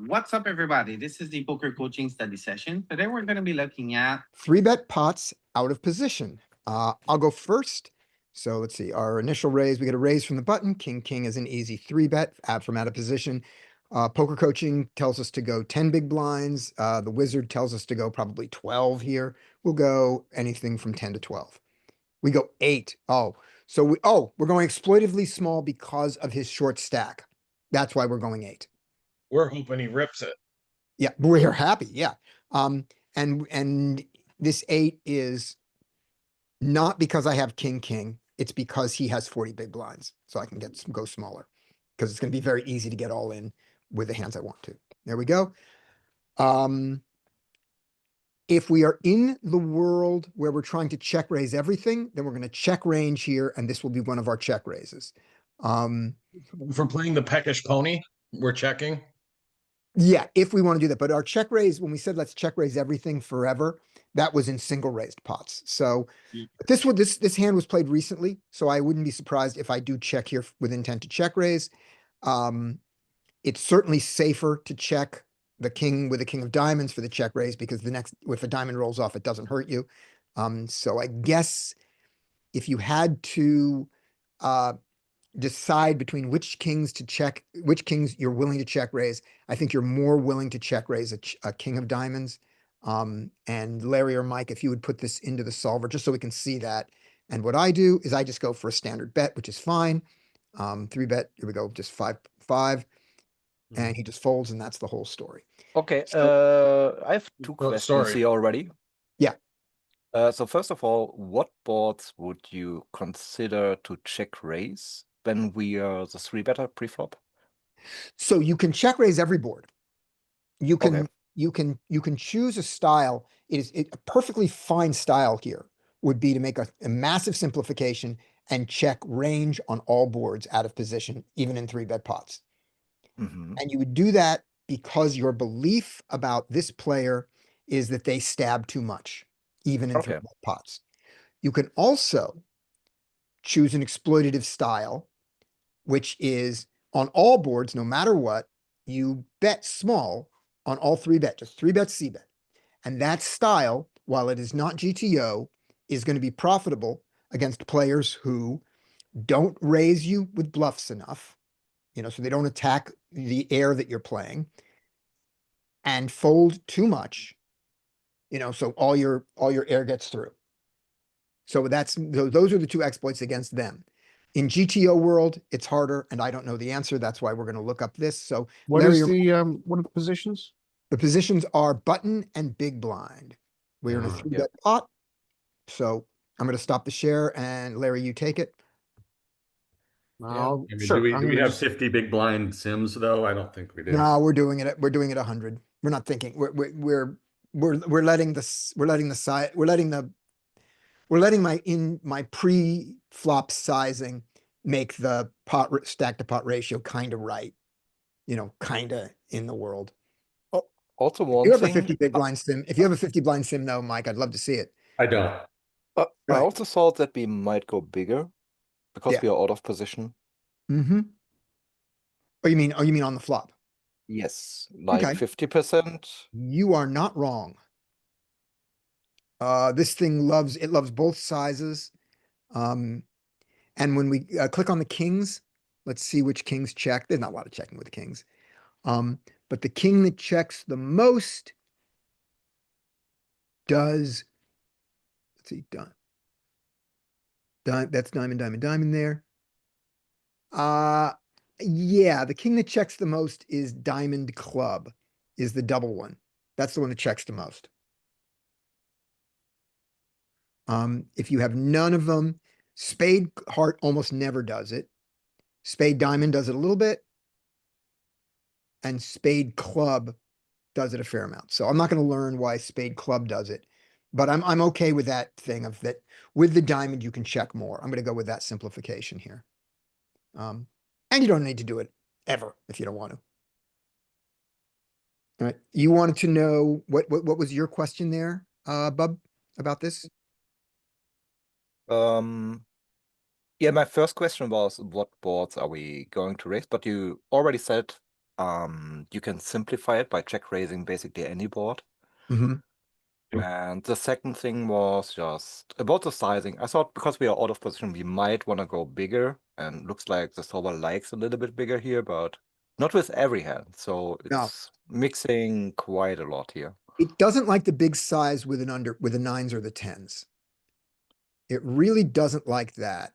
What's up, everybody? This is the poker coaching study session. Today, we're going to be looking at 3-bet pots out of position. I'll go first. So let's see, our initial raise, we get a raise from the button. King is an easy 3-bet from out of position. Poker coaching tells us to go 10 big blinds. The wizard tells us to go probably 12 here. We'll go anything from 10 to 12. We go 8. We're going exploitively small because of his short stack. That's why we're going 8. We're hoping he rips it. Yeah, we're happy. Yeah. And this 8 is not because I have king. It's because he has 40 big blinds. So I can go smaller because it's going to be very easy to get all in with the hands I want to. There we go. If we are in the world where we're trying to check raise everything, then we're going to check range here, and this will be one of our check raises. From playing the peckish pony, we're checking. Yeah, if we want to do that. But our check raise, when we said let's check raise everything forever, that was in single raised pots. So this hand was played recently, so I wouldn't be surprised if I do check here with intent to check raise. It's certainly safer to check the king with the king of diamonds for the check raise because if a diamond rolls off, it doesn't hurt you. So I guess if you had to decide between which kings you're willing to check raise, I think you're more willing to check raise a king of diamonds. And Larry or Mike, if you would put this into the solver just so we can see that. And what I do is I just go for a standard bet, which is fine. 3-bet, here we go, just 5. And he just folds, and that's the whole story. Okay, I have two questions here already. Yeah. So first of all, what boards would you consider to check raise when we are the 3-better preflop? So you can check raise every board. You can Okay. you can choose a style. A perfectly fine style here would be to make a massive simplification and check range on all boards out of position, even in 3-bet pots. Mhm. And you would do that because your belief about this player is that they stab too much, even in Okay. 3-bet pots. You can also choose an exploitative style, which is on all boards, no matter what, you bet small on all 3-bet, just 3-bet, C-bet. And that style, while it is not GTO, is going to be profitable against players who don't raise you with bluffs enough, so they don't attack the air that you're playing and fold too much, so all your air gets through. So those are the two exploits against them. In GTO world, it's harder, and I don't know the answer. That's why we're going to look up this. So what are the positions? The positions are button and big blind. We're in a 3-bet pot. So I'm going to stop the share, and Larry, you take it. Sure. Do we have 50 big blind sims though? I don't think we do. No, we're doing it. We're doing it 100. We're not thinking. We're letting my pre-flop sizing make the stack to pot ratio kind of right. Kind of in the world. Also, one You have thing. a 50 big blind sim. If you have a 50 blind sim, though, Mike, I'd love to see it. I don't. I Right. also thought that we might go bigger because Yeah. we are out of position. Mm-hmm. Oh, you mean on the flop? Yes, like Okay. 50%. You are not wrong. This thing loves both sizes. And when we click on the kings, let's see which kings check. There's not a lot of checking with kings. But the king that checks the most does, let's see, done. That's diamond there. Yeah, the king that checks the most is diamond club, is the double one. That's the one that checks the most. If you have none of them, spade heart almost never does it. Spade diamond does it a little bit. And spade club does it a fair amount. So I'm not going to learn why spade club does it, but I'm okay with that thing of that with the diamond, you can check more. I'm going to go with that simplification here. And you don't need to do it ever if you don't want to. All right. You wanted to know what was your question there, Bub, about this? Yeah, my first question was what boards are we going to raise, but you already said you can simplify it by check raising basically any board. Hmm. And the second thing was just about the sizing. I thought because we are out of position, we might want to go bigger. And looks like the solver likes a little bit bigger here, but not with every hand. So No. it's mixing quite a lot here. It doesn't like the big size with the nines or the tens. It really doesn't like that.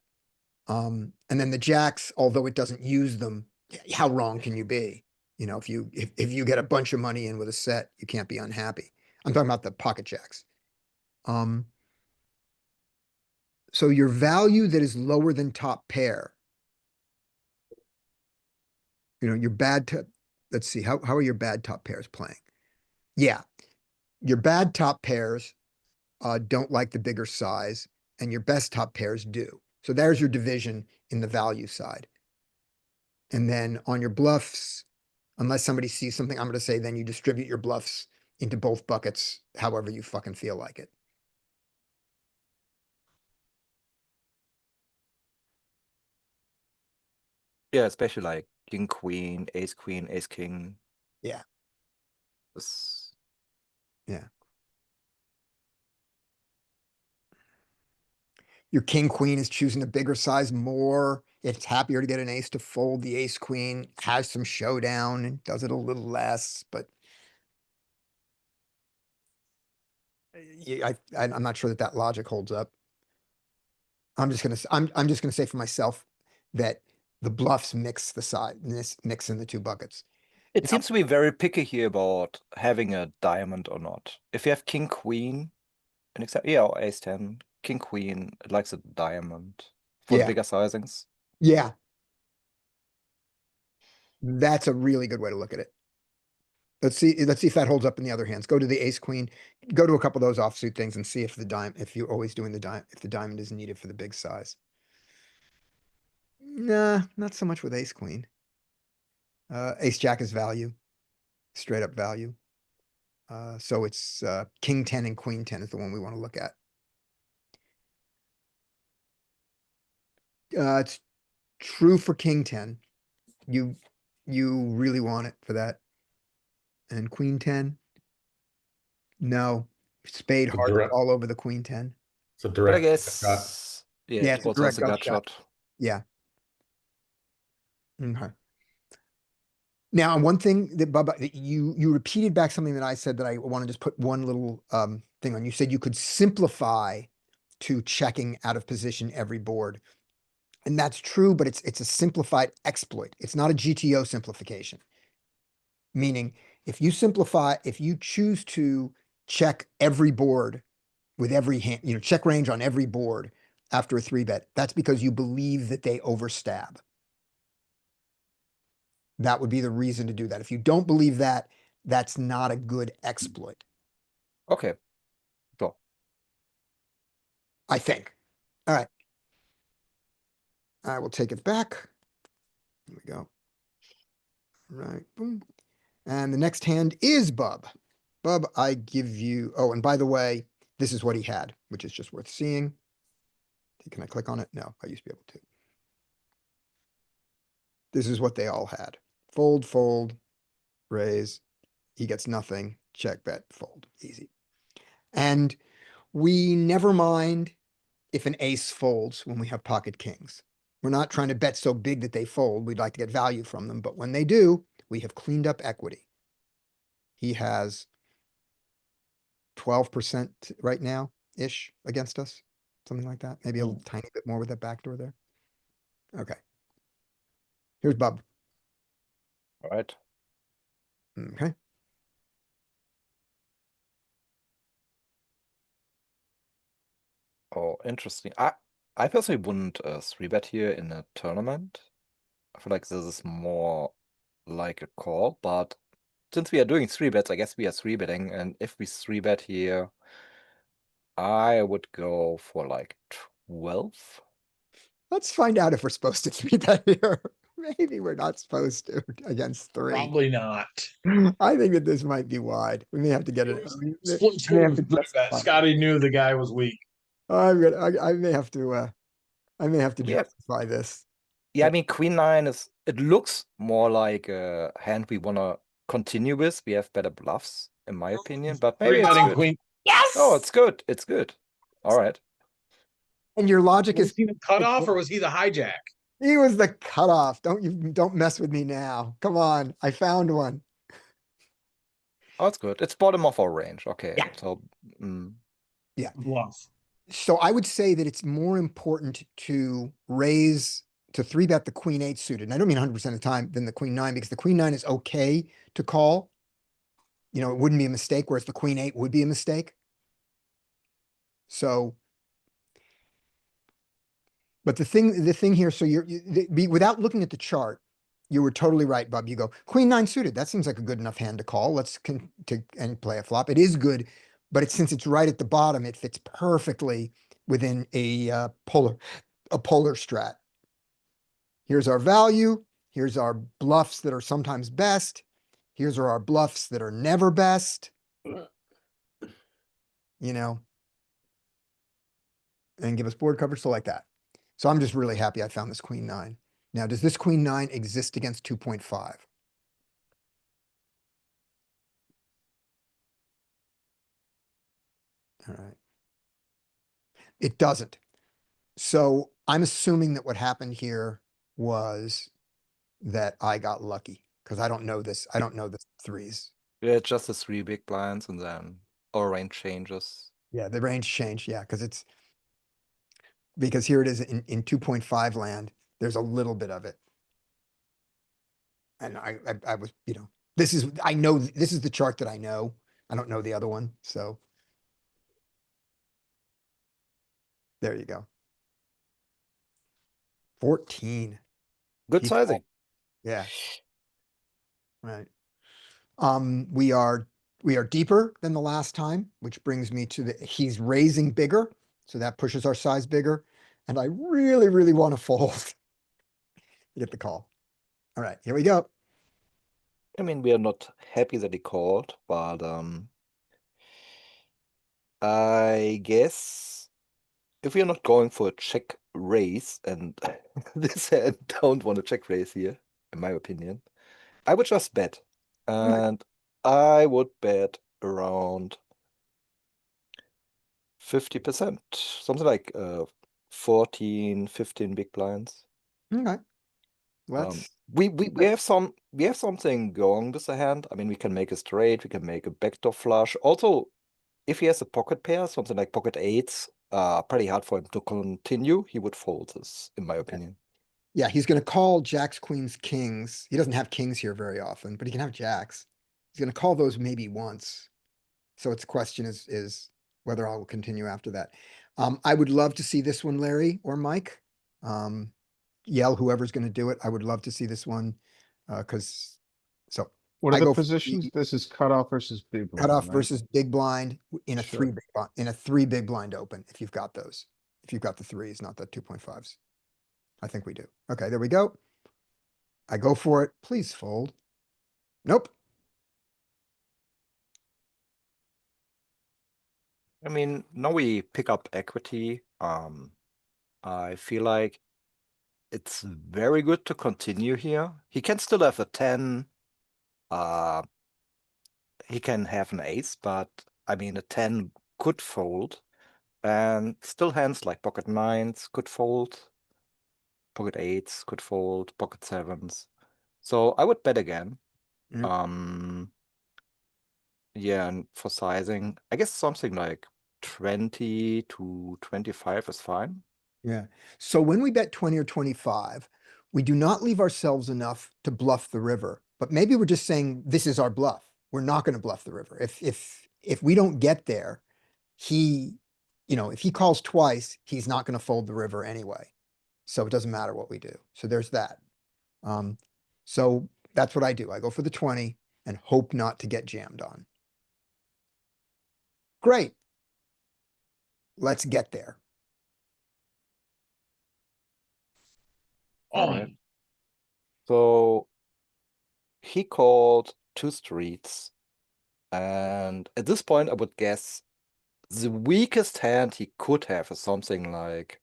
And then the jacks, although it doesn't use them, how wrong can you be? You know, if you get a bunch of money in with a set, you can't be unhappy. I'm talking about the pocket jacks. So your value that is lower than top pair. You know, your let's see, how are your bad top pairs playing? Yeah, your bad top pairs don't like the bigger size, and your best top pairs do. So there's your division in the value side. And then on your bluffs, unless somebody sees something, I'm going to say then you distribute your bluffs into both buckets, however you fucking feel like it. Yeah, especially like king, queen, ace, king. Yeah. This- Your king, queen is choosing a bigger size more. It's happier to get an ace to fold. The ace, queen has some showdown and does it a little less, but yeah, I'm not sure that that logic holds up. I'm just gonna say for myself that the bluffs mix the side, mix in the two buckets. It Now- seems to be very picky here about having a diamond or not. If you have king, queen, and except yeah, or ace 10, king, queen, it likes a diamond for the Yeah. bigger sizings. Yeah. That's a really good way to look at it. Let's see if that holds up in the other hands. Go to the ace queen, go to a couple of those offsuit things and see if if you're always doing if the diamond is needed for the big size. Nah, not so much with ace queen. Ace jack is value, straight up value. So it's king 10 and queen 10 is the one we want to look at. It's true for king 10. You really want it for that. And queen 10. No, spade heart direct- all over the queen 10. It's a But direct. I guess yeah, Yeah, it it's a was direct also gut gut shot. shot. Yeah. Okay. Now, one thing that Bubba, that you repeated back something that I said that I want to just put one little thing on. You said you could simplify to checking out of position every board. And that's true, but it's a simplified exploit. It's not a GTO simplification. Meaning, if you choose to check every board with every hand, check range on every board after a 3-bet, that's because you believe that they overstab. That would be the reason to do that. If you don't believe that, that's not a good exploit, Okay. Sure. I think. All right. I will take it back. Here we go. Right, boom. And the next hand is Bub. Bub, I give you, oh, and by the way, this is what he had, which is just worth seeing. Can I click on it? No, I used to be able to. This is what they all had. Fold, fold, raise. He gets nothing. Check, bet, fold. Easy. And we never mind if an ace folds when we have pocket kings. We're not trying to bet so big that they fold. We'd like to get value from them. But when they do, we have cleaned up equity. He has 12% right now-ish against us. Something like that. Maybe a tiny bit more with that backdoor there. Okay. Here's Bub. All right. Okay. Oh, interesting. I personally wouldn't 3-bet here in a tournament. I feel like this is more like a call, but since we are doing 3-bets, I guess we are 3-betting, and if we 3-bet here, I would go for like 12. Let's find out if we're supposed to 3-bet here. Maybe we're not supposed to against 3. Probably not. I think that this might be wide. We may have to get it. Split I may have screws, to three bet. justify. Scotty knew the guy was weak. I may have to Yeah. justify this. Yeah, I mean, Queen 9 is it looks more like a hand we wanna continue with. We have better bluffs, in my opinion, but maybe Three it's betting good. queen. Oh, it's good. It's good. All right. And your logic Was is he the cutoff or was he the hijack? he was the cutoff. Don't mess with me now. Come on. I found one. Oh, it's good. It's bottom of our range. Okay. Yeah. So, mm, Bluff. So I would say that it's more important to raise to 3-bet the queen 8 suited. And I don't mean 100% of the time than the queen 9 because the queen 9 is okay to call. You know, it wouldn't be a mistake, whereas the queen 8 would be a mistake. So. But the thing here, so without looking at the chart, you were totally right, Bob. You go queen 9 suited. That seems like a good enough hand to call. Let's and play a flop. It is good, but since it's right at the bottom, it fits perfectly within a polar strat. Here's our value. Here's our bluffs that are sometimes best. Here's our bluffs that are never best. You know, and give us board coverage, so like that. So I'm just really happy I found this queen 9. Now, does this queen 9 exist against 2.5? All right. It doesn't. So I'm assuming that what happened here was that I got lucky because I don't know this. I don't know the threes. yeah, just the 3 big blinds and then our range changes. Yeah, the range changed. Yeah, because here it is in 2.5 land. There's a little bit of it. And I was, I know this is the chart that I know. I don't know the other one, so. There you go. 14. Good He sizing. Yeah. Right. We are deeper than the last time, which brings me to he's raising bigger, so that pushes our size bigger. And I really, really want to fold. Get the call. All right, here we go. I mean, we are not happy that he called, but I guess if we are not going for a check raise, and this hand don't want to check raise here, in my opinion, I would just bet. Alright. And I would bet around 50%, something like 14, 15 big blinds. Okay. Let's, We have something going with the hand. I mean, we can make a straight, we can make a backdoor flush. Also, if he has a pocket pair, something like pocket eights, pretty hard for him to continue. He would fold this, in my opinion. yeah, he's gonna call jacks, queens, kings. He doesn't have kings here very often, but he can have jacks. He's gonna call those maybe once. So its question is whether I'll continue after that. I would love to see this one, Larry or Mike. Yell, whoever's gonna do it. I would love to see this one. So What I are go the for positions? This is cutoff versus big blind, cutoff right? versus big blind in a Sure. in a 3 big blind open, if you've got those. If you've got the threes, not the 2.5s. I think we do. Okay, there we go. I go for it. Please fold. Nope. I mean, now we pick up equity. I feel like it's very good to continue here. He can still have a 10. He can have an ace, but I mean, a 10 could fold. And still hands like pocket nines could fold. Pocket eights could fold, pocket sevens. So I would bet again. Mm. Yeah, and for sizing, I guess something like 20 to 25 is fine. Yeah. So when we bet 20 or 25, we do not leave ourselves enough to bluff the river, but maybe we're just saying this is our bluff. We're not going to bluff the river. If we don't get there, if he calls twice, he's not going to fold the river anyway. So it doesn't matter what we do. So there's that. So that's what I do. I go for the 20 and hope not to get jammed on. Great. Let's get there. All Alright. in. So he called 2 streets. And at this point, I would guess the weakest hand he could have is something like,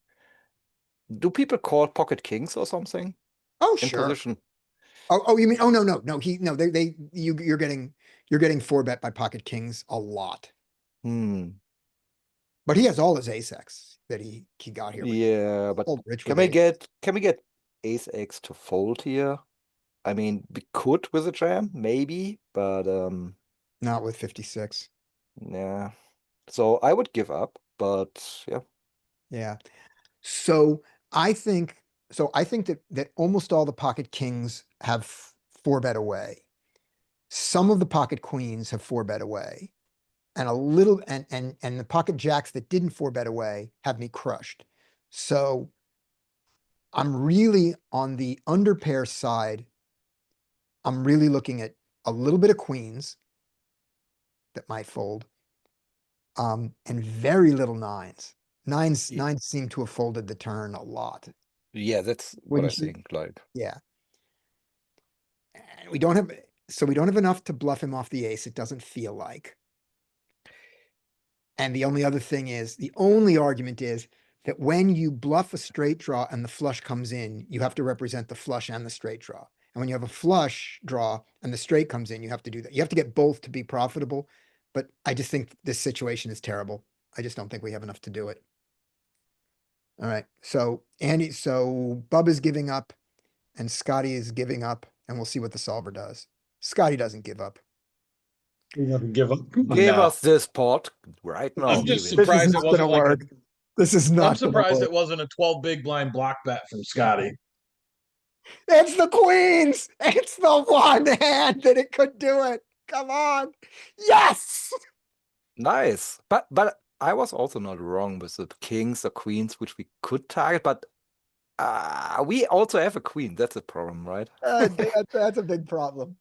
do people call pocket kings or something? Oh, In sure. position. Oh, you mean, oh, no, you're getting four bet by pocket kings a lot. Hmm. But he has all his ace X that he got here. with. Yeah, but Old rich can with we ace. get ace X to fold here? I mean, we could with a jam, maybe, but Not with 56. yeah. So I would give up, but yeah. Yeah. So I think, that almost all the pocket kings have four bet away. Some of the pocket queens have four bet away. And a little, and the pocket jacks that didn't four bet away have me crushed. So I'm really on the under pair side. I'm really looking at a little bit of queens that might fold. And very little nines. Nines seem to have folded the turn a lot. Yeah, that's what I Wouldn't you? think. Like, Yeah. And we don't have enough to bluff him off the ace. It doesn't feel like. And the only other thing is, the only argument is that when you bluff a straight draw and the flush comes in, you have to represent the flush and the straight draw. And when you have a flush draw and the straight comes in, you have to do that. You have to get both to be profitable. But I just think this situation is terrible. I just don't think we have enough to do it. All right, so Bub is giving up and Scotty is giving up, and we'll see what the solver does. Scotty doesn't give up. We have to give up. give No. us this pot right now. I'm just we win. surprised it not wasn't gonna like work. This is I'm not gonna surprised work. it wasn't a 12 big blind block bet from Scotty. It's the queens. It's the one hand that it could do it. Come on. Yes. Nice. But I was also not wrong with the kings or queens, which we could target, but we also have a queen. That's a problem, right? That's a big problem.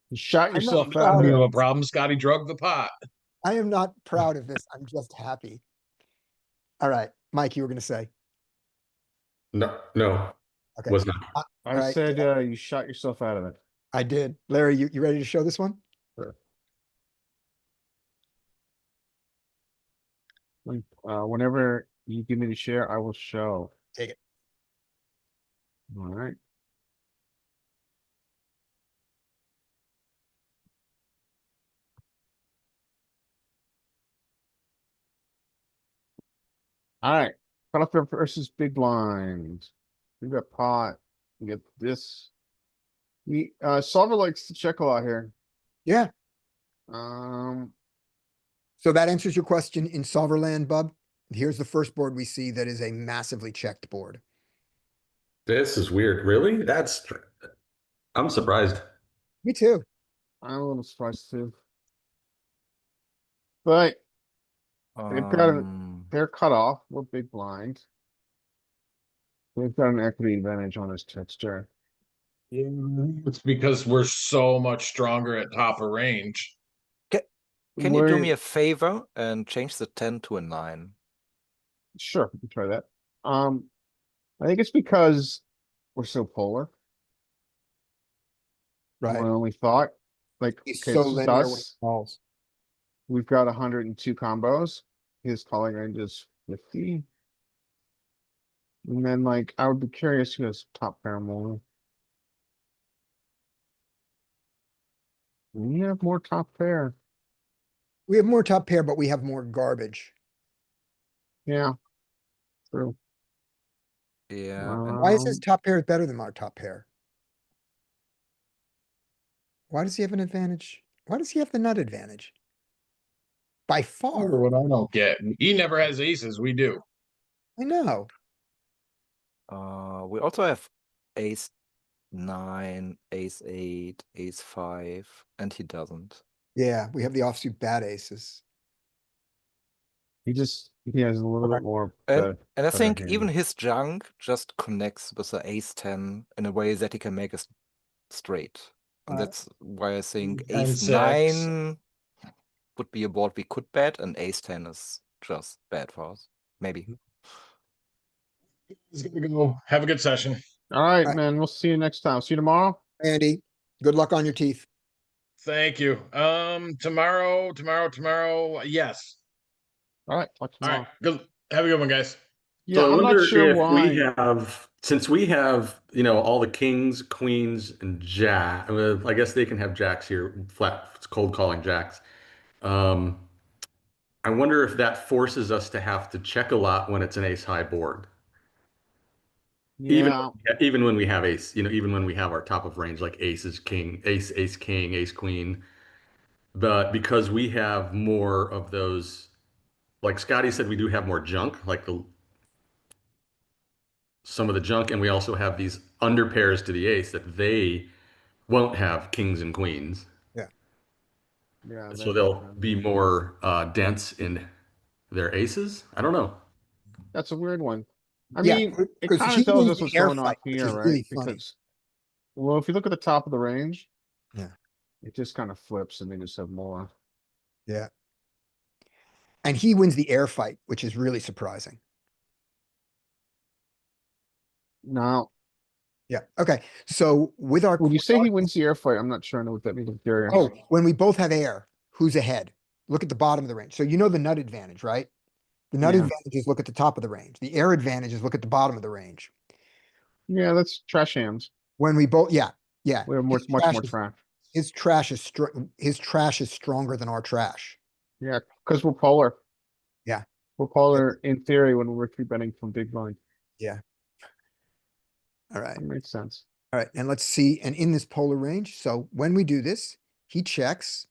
You shot I'm yourself not out proud of You of have it. a problem, Scotty drug the pot. I am not proud of this. I'm just happy. All right, Mike, you were gonna say. No, Okay. was not. I Alright. said you shot yourself out of it. I did. Larry, you ready to show this one? Whenever you give me the share, I will show. Take it. All right. All right. Cutoff versus big blind. We got pot. We get this. We solver likes to check a lot here. Yeah. Um, So that answers your question in Solverland, Bub. Here's the first board we see that is a massively checked board. This is weird. Really? I'm surprised. Me too. I'm a little surprised too. But they've got they're cut off. We're big blind. We've got an equity advantage on this texture. It's because we're so much stronger at top of range. Can you do me a favor and change the 10 to a 9? Sure, we can try that. I think it's because we're so polar. Right. My only thought, like, He's okay, so this is linear with us. calls. We've got 102 combos. His calling range is 50. And then, like, I would be curious who has top pair more. We have more top pair. We have more top pair, but we have more garbage. Yeah. True. Yeah. and Why is his Um, top pair better than our top pair? Why does he have an advantage? Why does he have the nut advantage? By Or far. what I don't get. He never has aces. We do. I know. we also have ace 9, ace 8, ace 5, and he doesn't. Yeah, we have the offsuit bad aces. he has a little bit more. And I better think hand. even his junk just connects with the ace 10 in a way that he can make us straight. And that's why I think And ace 6. 9 would be a board we could bet, and ace 10 is just bad for us. Maybe. He's gonna go. Have a good session. All right, Alright. man. We'll see you next time. See you tomorrow. Andy, good luck on your teeth. Thank you. Tomorrow. Yes. All right. Talk All tomorrow. right. Good. Have a good one, guys. Yeah, I I'm not wonder sure if we why. have, since we have, all the kings, queens, and jack. I guess they can have jacks here. Flat, it's cold calling jacks. Um, I wonder if that forces us to have to check a lot when it's an ace high board. Even Yeah, even when we have ace, even when we have our top of range like aces, king, ace, king, ace, queen. But because we have more of those, like Scotty said, we do have more junk, like some of the junk, and we also have these under pairs to the ace that they won't have kings and queens. Yeah. yeah, So that makes they'll sense. be more dense in their aces. I don't know. That's a weird one. I Yeah, mean, it because kind he of tells wins us the what's air going on fight, which here, is right? really funny. Because, well, if you look at the top of the range, Yeah. it just kind of flips and they just have more. Yeah. And he wins the air fight, which is really surprising. Now, Yeah. Okay. So with our, when you say he wins the air fight, I'm not sure I know what that means. I'm curious. oh, when we both have air, who's ahead? Look at the bottom of the range. So you know the nut advantage, right? The nut Yeah. advantage is look at the top of the range. The air advantage is look at the bottom of the range. Yeah, that's trash hands. When we both, yeah, yeah. We have more, His much trash more is- trash. his trash is stronger than our trash. Yeah, because we're polar. Yeah. We're polar in theory when we're three betting from big blind. Yeah. All right. That makes sense. All right. And let's see. And in this polar range, so when we do this, he checks.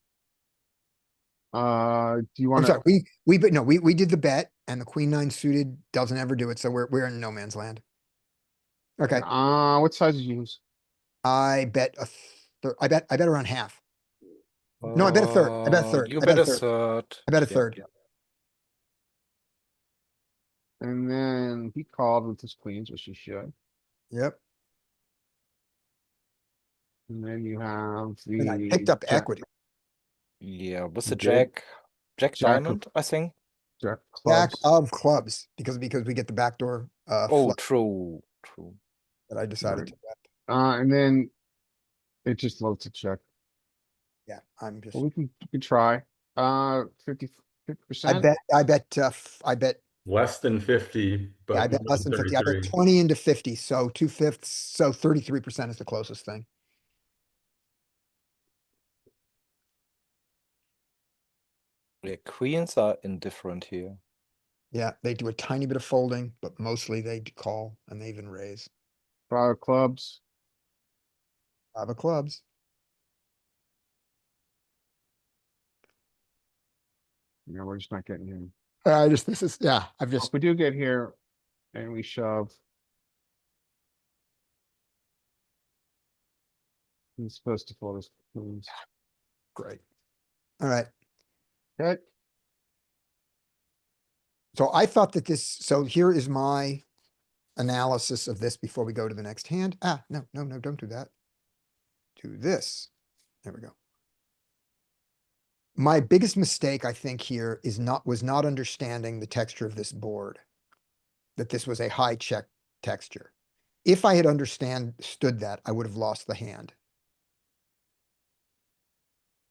Do you I'm want sorry. to? We did the bet and the queen nine suited doesn't ever do it. So we're in no man's land. Okay. What size did you use? I bet I bet around half. No, I bet a third. I bet a third. You I bet bet a a third. third. I bet a Yeah, third. yeah. And then he called with his queens, which he should. Yep. And then you have the. And I picked up jack- equity. Yeah, with the You did? Jack Jack of- diamond, I think. Jack Jack clubs. of clubs because we get the backdoor Oh, flush true. that I decided Right. to bet. And then it just loads to check. Yeah, I'm just Well, we can try. 50%. I bet Less than 50, yeah, but I bet more less than 50. I bet 33. 20 into 50. So 2/5. So 33% is the closest thing. Yeah, queens are indifferent here. Yeah, they do a tiny bit of folding, but mostly they call and they even raise. Five of clubs. Five of clubs. Yeah, we're just not getting here. I've just, If we do get here and we shove. He's supposed to fold his queens. great. All right. Okay. So I thought that so here is my analysis of this before we go to the next hand. No, don't do that. Do this. There we go. My biggest mistake, I think, here was not understanding the texture of this board. That this was a high check texture. If I had understood that, I would have lost the hand.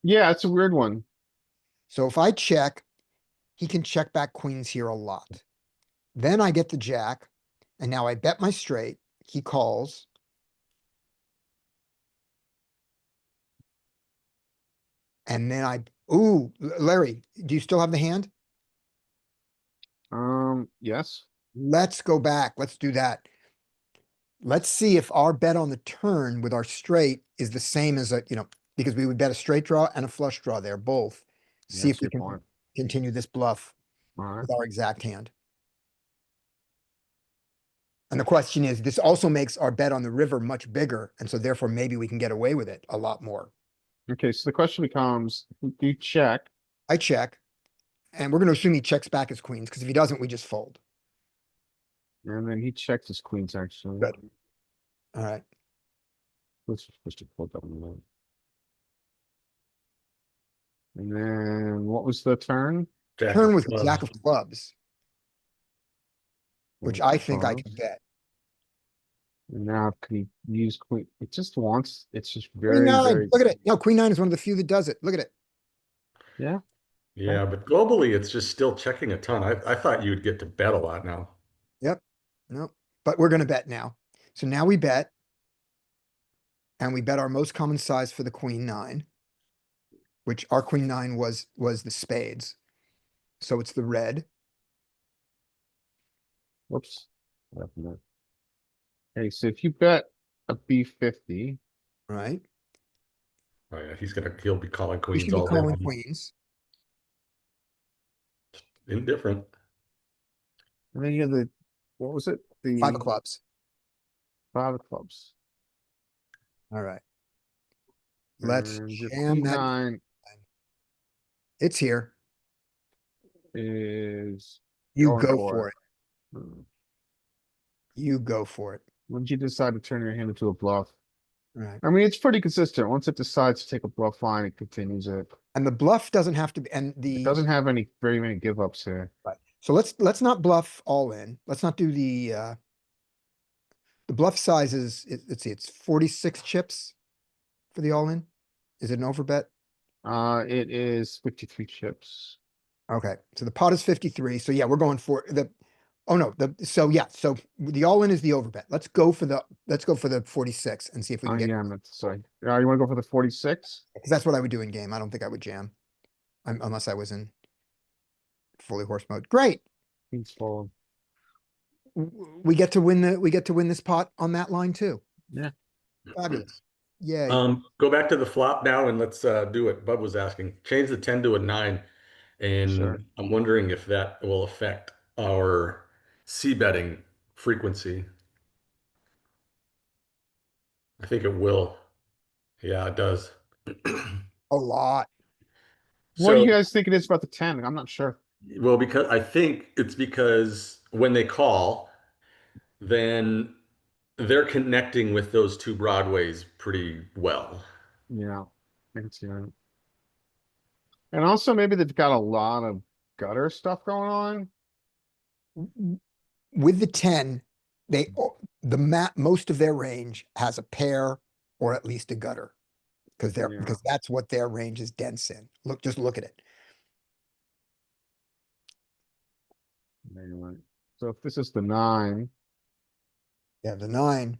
Yeah, it's a weird one. So if I check, he can check back queens here a lot. Then I get the jack, and now I bet my straight. He calls. And then ooh, Larry, do you still have the hand? Yes. Let's go back. Let's do that. Let's see if our bet on the turn with our straight is the same as because we would bet a straight draw and a flush draw there, both. See if That's we your can point. continue this bluff All right. with our exact hand. And the question is, this also makes our bet on the river much bigger, and so therefore maybe we can get away with it a lot more. Okay, so the question becomes, do you check? I check, and we're gonna assume he checks back his queens, because if he doesn't, we just fold. And then he checked his queens, actually. Good. All right. Let's just pull that one. And then what was the turn? Jack Turn of with clubs. jack of clubs, which I think I can bet. And now can he use queen? It just wants, it's just Queen very, nine, very. look at it. No, queen nine is one of the few that does it. Look at it. Yeah, Yeah, but globally, it's just still checking a ton. I thought you would get to bet a lot now. Yep. Nope, but we're gonna bet now. So now we bet. And we bet our most common size for the queen nine. Which our queen nine was the spades. So it's the red. Whoops. What happened there? Okay, so if you bet a B50, Right? Oh yeah, he'll be calling We queens should be all day calling long. queens. Indifferent. and then you have the, what was it? The Five of clubs. five of clubs. All right. Let's And your jam queen that. nine It's here. is You going go for for it. it. Hmm. You go for it. When did you decide to turn your hand into a bluff? Right. I mean, it's pretty consistent. Once it decides to take a bluff line, it continues it. And the bluff doesn't have to be, and It the, doesn't have very many give ups here. right. So let's not bluff all in. Let's not do the bluff size is, let's see, it's 46 chips for the all in. Is it an overbet? It is 53 chips. Okay, so the pot is 53. So yeah, we're going for the, oh no, so yeah, so the all in is the overbet. Let's go for the 46 and see if we Oh, can get, yeah, I meant to say. You wanna go for the 46? because that's what I would do in game. I don't think I would jam. Unless I was in fully horse mode. Great. Queens fold. We get to win this pot on that line too. Yeah. Fabulous. Yay. Go back to the flop now and let's do what Bud was asking. Change the 10 to a 9. And Sure. I'm wondering if that will affect our C betting frequency. I think it will. Yeah, it does. A lot. What do So, you guys think it is about the 10? I'm not sure. well, because I think it's because when they call, then they're connecting with those two broadways pretty well. Yeah. I can see that. And also maybe they've got a lot of gutter stuff going on. With the 10, most of their range has a pair or at least a gutter. Yeah. Because that's what their range is dense in. Just look at it. Anyway, so if this is the 9, Yeah, the 9.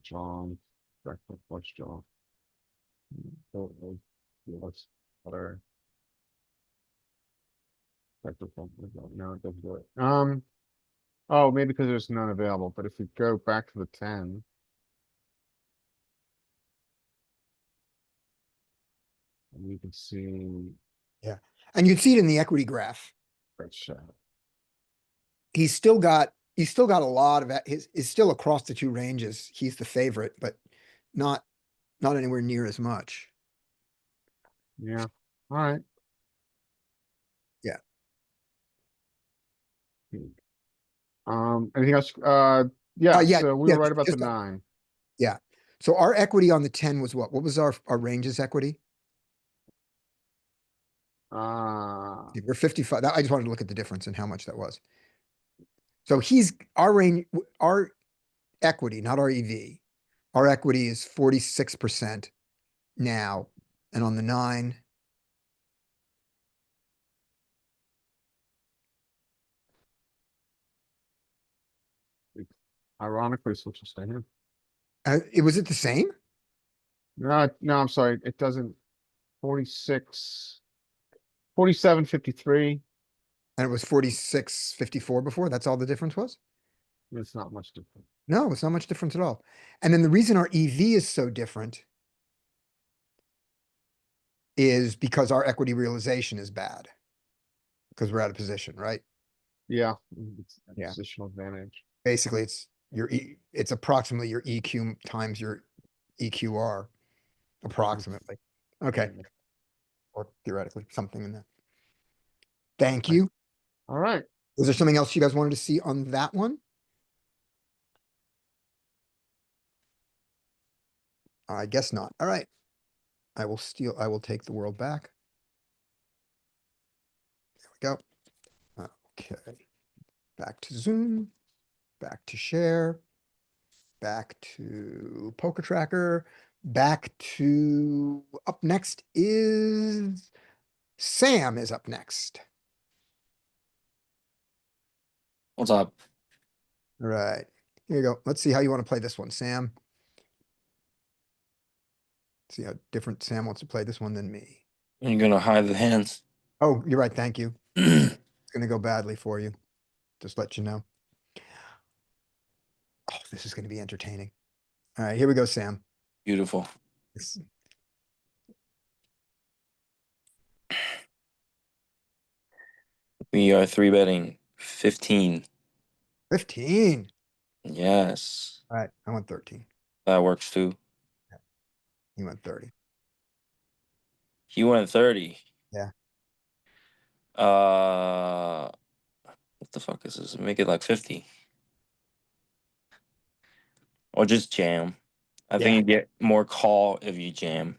John, breakfast, flush jaw. What's other? No, it doesn't do it. Oh, maybe because there's none available, but if we go back to the 10. And you can see. And you'd see it in the equity graph. That's He's still got a lot of his is still across the two ranges. He's the favorite, but not anywhere near as much. yeah, alright. Yeah. Anything else? Yeah, yeah, so we yeah, were right about the just 9. So our equity on the 10 was what? What was our ranges equity? We're 55. I just wanted to look at the difference in how much that was. So our range, our equity, not our EV. Our equity is 46% now. And on the 9, Ironically, so just stay here. was it the same? No, I'm sorry, it doesn't. 46. 47.53. And it was 46.54 before? That's all the difference was? It's not much different. No, it's not much difference at all. And then the reason our EV is so different is because our equity realization is bad. Because we're out of position, right? Yeah. It's a Yeah. positional advantage. Basically, it's approximately your EQ times your EQR, approximately. Okay, or theoretically, something in that. Thank you. All right. Was there something else you guys wanted to see on that one? I guess not. All right. I will take the world back. There we go. Okay. Back to Zoom, back to share, back to Poker Tracker, back to up next is Sam is up next. What's up? All right, here you go. Let's see how you want to play this one, Sam. See how different Sam wants to play this one than me. You're gonna hide the hands. Oh, you're right. Thank you. It's gonna go badly for you. Just let you know. Oh, this is gonna be entertaining. All right, here we go, Sam. Beautiful. This- We are 3-betting 15. 15. Yes, All right, I went 13. that works too. You went 30. He went 30. Yeah. What the fuck is this? Make it like 50. Or just jam. I think you get more call if you jam.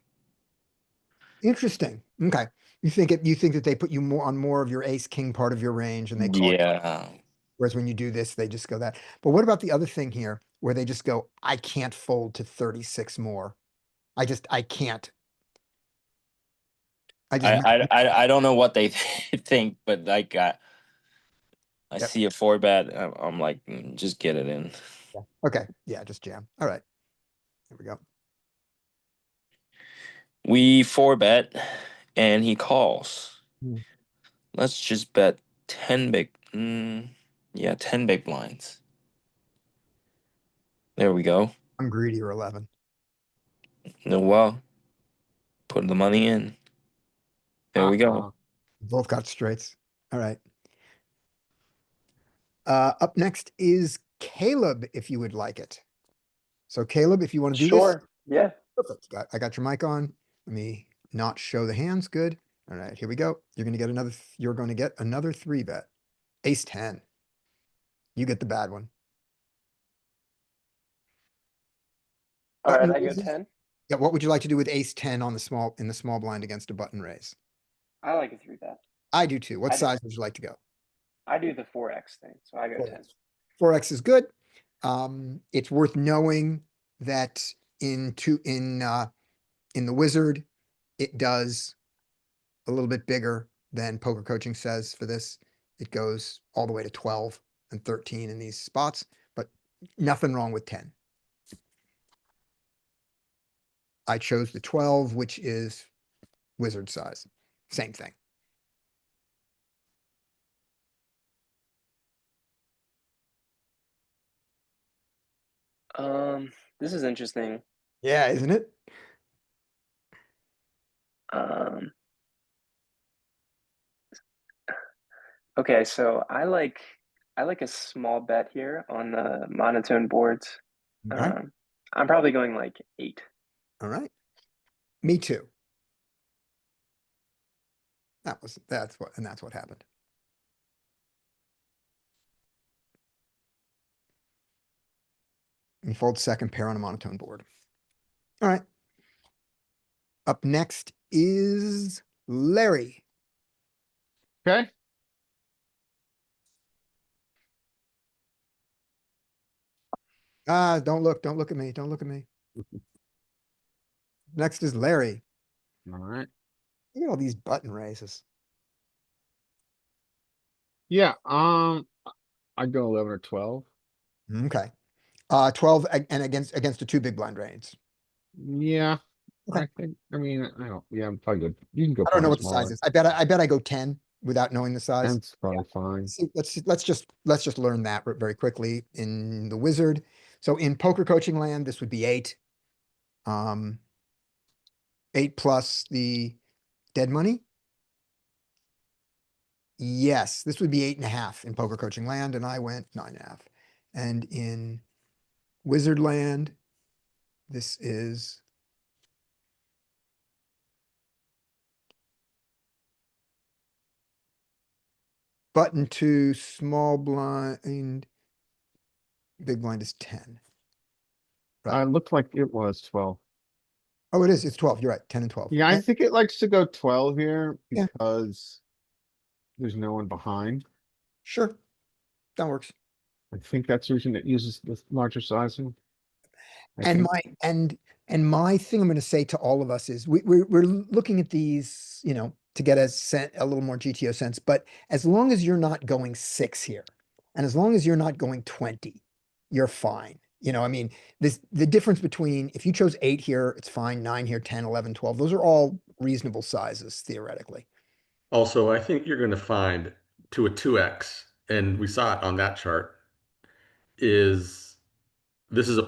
Interesting. Okay. You think that they put you more on more of your ace king part of your range and they call it, Yeah. whereas when you do this, they just go that. But what about the other thing here where they just go, I can't fold to 36 more. I can't. I don't know what they think, but like I Yep. see a 4-bet. I'm like, just get it in. Okay. Yeah, just jam. All right. Here we go. We 4-bet and he calls. Hmm. Let's just bet 10 big. Yeah, 10 big blinds. There we go. I'm greedy or 11. No, well, put the money in. There we go. Both got straights. All right. Up next is Caleb, if you would like it. So Caleb, if you want to do this. Sure. Yeah. Perfect. I got your mic on. Let me not show the hands. Good. All right, here we go. You're going to get another 3-bet. Ace 10. You get the bad one. All right, Button I go raises? 10. Yeah, what would you like to do with ace 10 in the small blind against a button raise? I like a 3-bet. I do too. What I do. size would you like to go? I do the 4x thing, so I go 10. 4x is good. It's worth knowing that in the wizard, it does a little bit bigger than poker coaching says for this. It goes all the way to 12 and 13 in these spots, but nothing wrong with 10. I chose the 12, which is wizard size. Same thing. This is interesting. Yeah, isn't it? Okay, so I like a small bet here on the monotone boards. Okay. I'm probably going like 8. All right. Me too. That's what happened. You fold second pair on a monotone board. All right. Up next is Larry. Okay. Don't look at me. Don't look at me. Next is Larry. All right. Look at all these button raises. Yeah, I'd go 11 or 12. Okay. 12 and against the 2 big blind range. Yeah. Okay. I don't, yeah, I'm probably good. You can go. I don't know probably what the size smaller. is. I bet I go 10 without knowing the size. That's probably fine. See, let's just learn that very quickly in the wizard. So in poker coaching land, this would be 8. 8 plus the dead money. Yes, this would be 8.5 in poker coaching land, and I went 9.5. And in wizard land, this is button 2, small blind, big blind is 10. Right. Looked like it was 12. Oh, it is. It's 12. You're right. 10 and 12. Yeah, I And- think it likes to go 12 here Yeah. because there's no one behind. Sure. That works. I think that's the reason it uses the larger sizing. I And think. my thing I'm going to say to all of us is we're looking at these, to get a little more GTO sense, but as long as you're not going 6 here, and as long as you're not going 20, you're fine. You know, I mean, the difference between, if you chose 8 here, it's fine, 9 here, 10, 11, 12, those are all reasonable sizes theoretically. Also, I think you're going to find to a 2x, and we saw it on that chart, is this is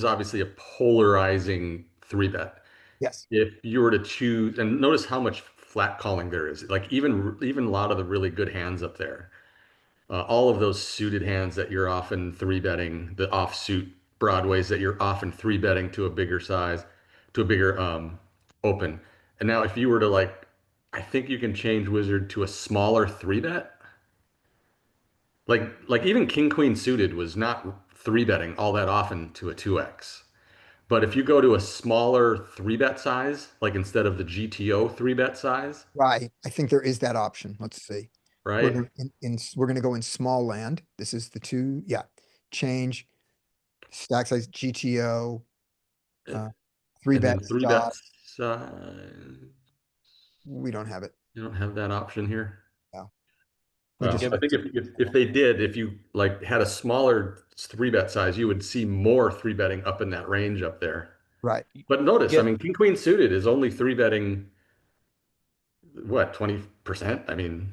obviously a polarizing 3-bet. Yes. If you were to choose, and notice how much flat calling there is, like even a lot of the really good hands up there, all of those suited hands that you're often 3-betting, the offsuit broadways that you're often 3-betting to a bigger size, to a bigger open. And now if you were to like, I think you can change wizard to a smaller 3-bet. Like even king queen suited was not 3-betting all that often to a 2x. But if you go to a smaller 3-bet size, like instead of the GTO 3-bet size, Right. I think there is that option. Let's see. We're right? gonna, we're gonna go in small land. This is the 2, yeah. Change stack size GTO. And 3-bet then 3-bet size, we don't have it. you don't have that option here. No. Well, just- I think if they did, if you like had a smaller 3-bet size, you would see more 3-betting up in that range up there. Right. But notice, Yeah. I mean, king queen suited is only 3-betting what, 20%? I mean,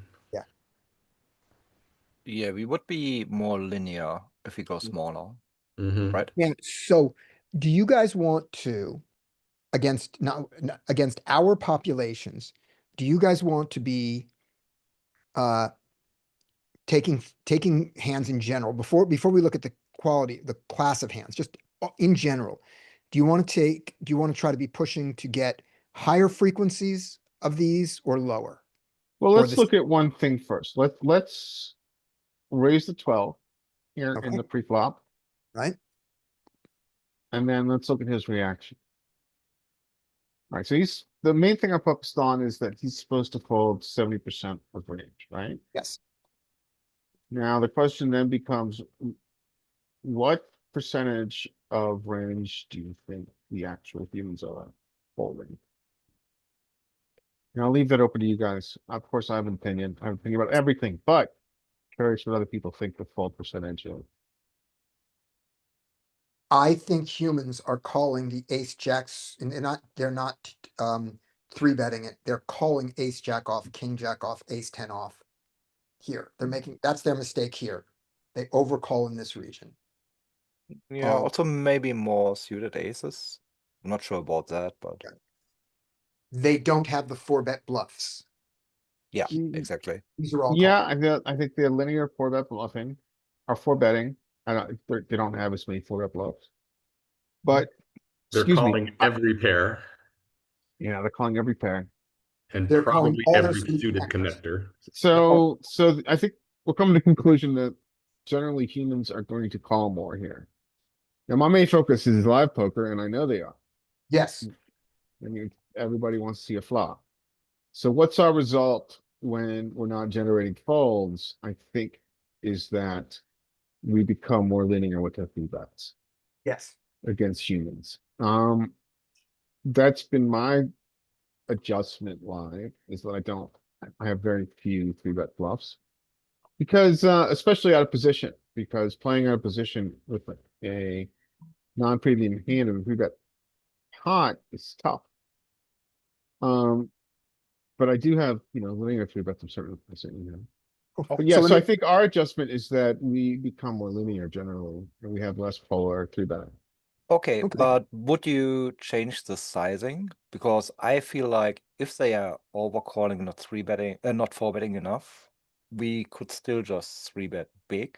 Yeah, we would be more linear if we go smaller, mhm. right? And so do you guys want to, against against our populations, do you guys want to be taking hands in general before we look at the quality, the class of hands, just in general? Do you want to try to be pushing to get higher frequencies of these or lower? Well, Or let's this- look at one thing first. Let's raise the 12 here in Okay. the pre-flop, Right? and then let's look at his reaction. All right, so the main thing I'm focused on is that he's supposed to fold 70% of range, right? Yes. Now, the question then becomes, what percentage of range do you think the actual humans are folding? And I'll leave that open to you guys. Of course, I have an opinion. I have an opinion about everything, but curious what other people think the fold percentage is. I think humans are calling the ace jacks, and they're not 3-betting it. They're calling ace jack off, king jack off, ace 10 off. Here, that's their mistake here. They overcall in this region. Yeah, Oh. also maybe more suited aces. I'm not sure about that, but They don't have the 4-bet bluffs. yeah, Mm, exactly. These are all Yeah, I think the linear 4-bet bluffing or 4-betting. They don't have as many 4-bet bluffs. But They're excuse me, calling every pair yeah, they're calling every pair. and They're calling probably all their every suited suited connectors. connector. So I think we're coming to the conclusion that generally humans are going to call more here. Now, my main focus is live poker, and I know they are. Yes, I mean, everybody wants to see a flop. So what's our result when we're not generating folds? I think is that we become more linear with our 3-bets yes. against humans. That's been my adjustment live, is that I have very few 3-bet bluffs. Because especially out of position, because playing out of position with a non-premium hand and a 3-bet pot is tough. But I do have, linear 3-bets, I'm certainly, But yeah, So so I let me- think our adjustment is that we become more linear generally, and we have less polar 3-betting. Okay, Okay. but would you change the sizing? Because I feel like if they are overcalling, not 3-betting, not 4-betting enough, we could still just 3-bet big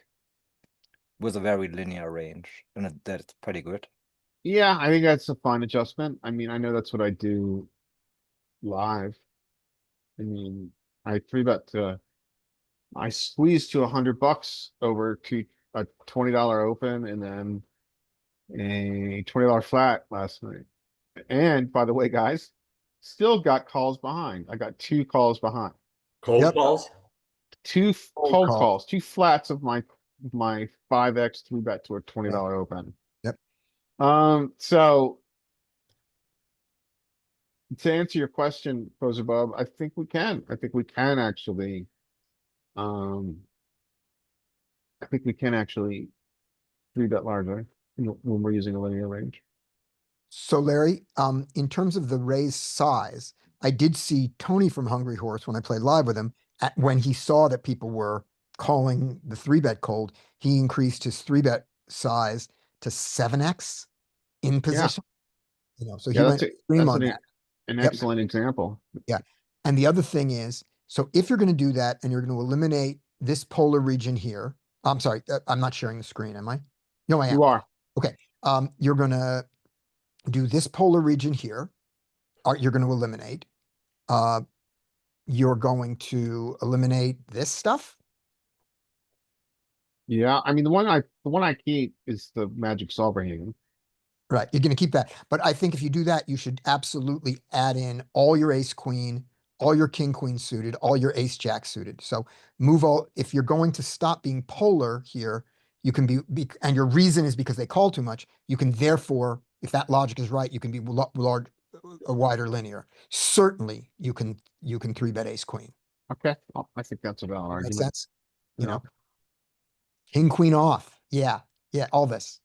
with a very linear range, and that's pretty good. Yeah, I think that's a fine adjustment. I mean, I know that's what I do live. I mean, I 3-bet I squeezed to $100 over to a $20 open and then a $20 flat last night. And by the way, guys, still got calls behind. I got 2 calls behind. Cold Yep. calls? 2 Cold cold call. calls, 2 flats of my 5x 3-bet to a $20 open. Yep. So to answer your question, Bob, I think we can. I think we can actually three bet larger when we're using a linear range. So Larry, in terms of the raise size, I did see Tony from Hungry Horse when I played live with him. When he saw that people were calling the three bet cold, he increased his three bet size to 7x in position. You know, so he Yeah, went extreme on an that. an Yep. excellent example. And the other thing is, so if you're going to do that and you're going to eliminate this polar region here, I'm sorry, I'm not sharing the screen, am I? No, I am. You are. You're going to do this polar region here. You're going to eliminate. You're going to eliminate this stuff. Yeah, I mean, the one I keep is the magic solver hand. Right, you're going to keep that. But I think if you do that, you should absolutely add in all your ace queen, all your king queen suited, all your ace jack suited. So move all, if you're going to stop being polar here, you can be and your reason is because they call too much, you can therefore, if that logic is right, you can be large, a wider linear. Certainly you can three bet ace queen. Okay, well, I think that's a valid Makes argument. sense? You Yeah. know, king queen off. Yeah, all this.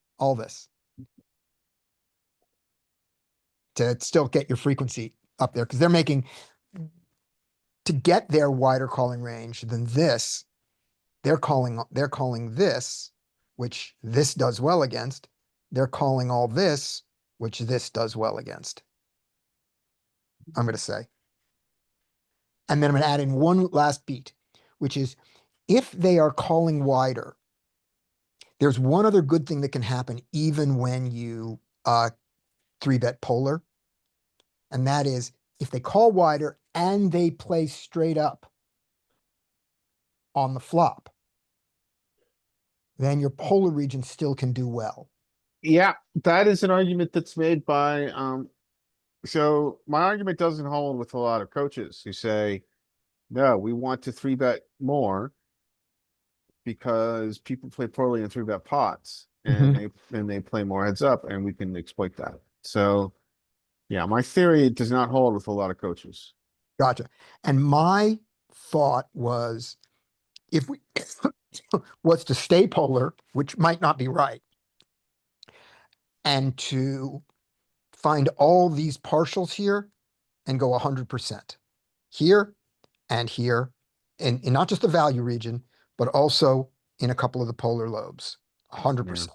To still get your frequency up there, because they're making, to get their wider calling range than this, they're calling this, which this does well against. They're calling all this, which this does well against. I'm going to say. And then I'm going to add in one last beat, which is if they are calling wider, there's one other good thing that can happen even when you three bet polar. And that is if they call wider and they play straight up on the flop, then your polar region still can do well. Yeah, that is an argument that's made by, so my argument doesn't hold with a lot of coaches who say, no, we want to three bet more because people play poorly in three bet pots and they play more heads up and we can exploit that. So yeah, my theory does not hold with a lot of coaches. Gotcha. And my thought was if we was to stay polar, which might not be right, and to find all these partials here and go 100% here and here, and not just the value region, but also in a couple of the polar lobes, 100%.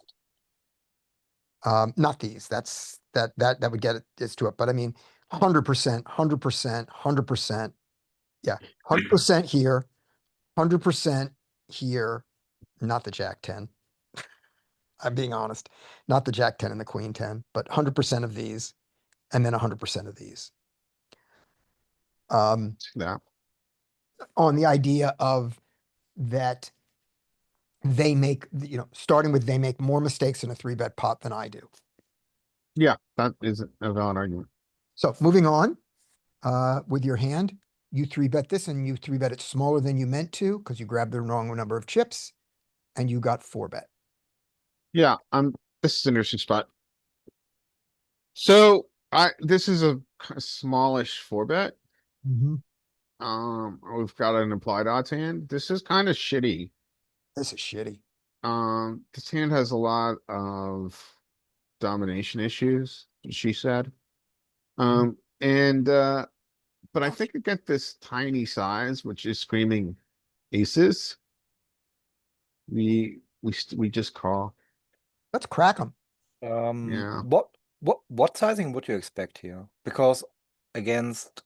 Not these, that would get us to it, but I mean, 100%, 100%, 100%. Yeah, 100% here, 100% here, not the jack 10. I'm being honest, not the jack 10 and the queen 10, but 100% of these, and then 100% of these. Yeah. On the idea of that they make, starting with they make more mistakes in a three bet pot than I do. Yeah, that is a valid argument. So moving on, with your hand, you three bet this and you three bet it smaller than you meant to because you grabbed the wrong number of chips and you got four bet. Yeah, this is an interesting spot. So this is a smallish four bet. We've got an implied odds hand. This is kind of shitty. This is shitty. This hand has a lot of domination issues, she said. But I think against this tiny size, which is screaming aces, we just call. Let's crack them. Yeah. What sizing would you expect here? Because against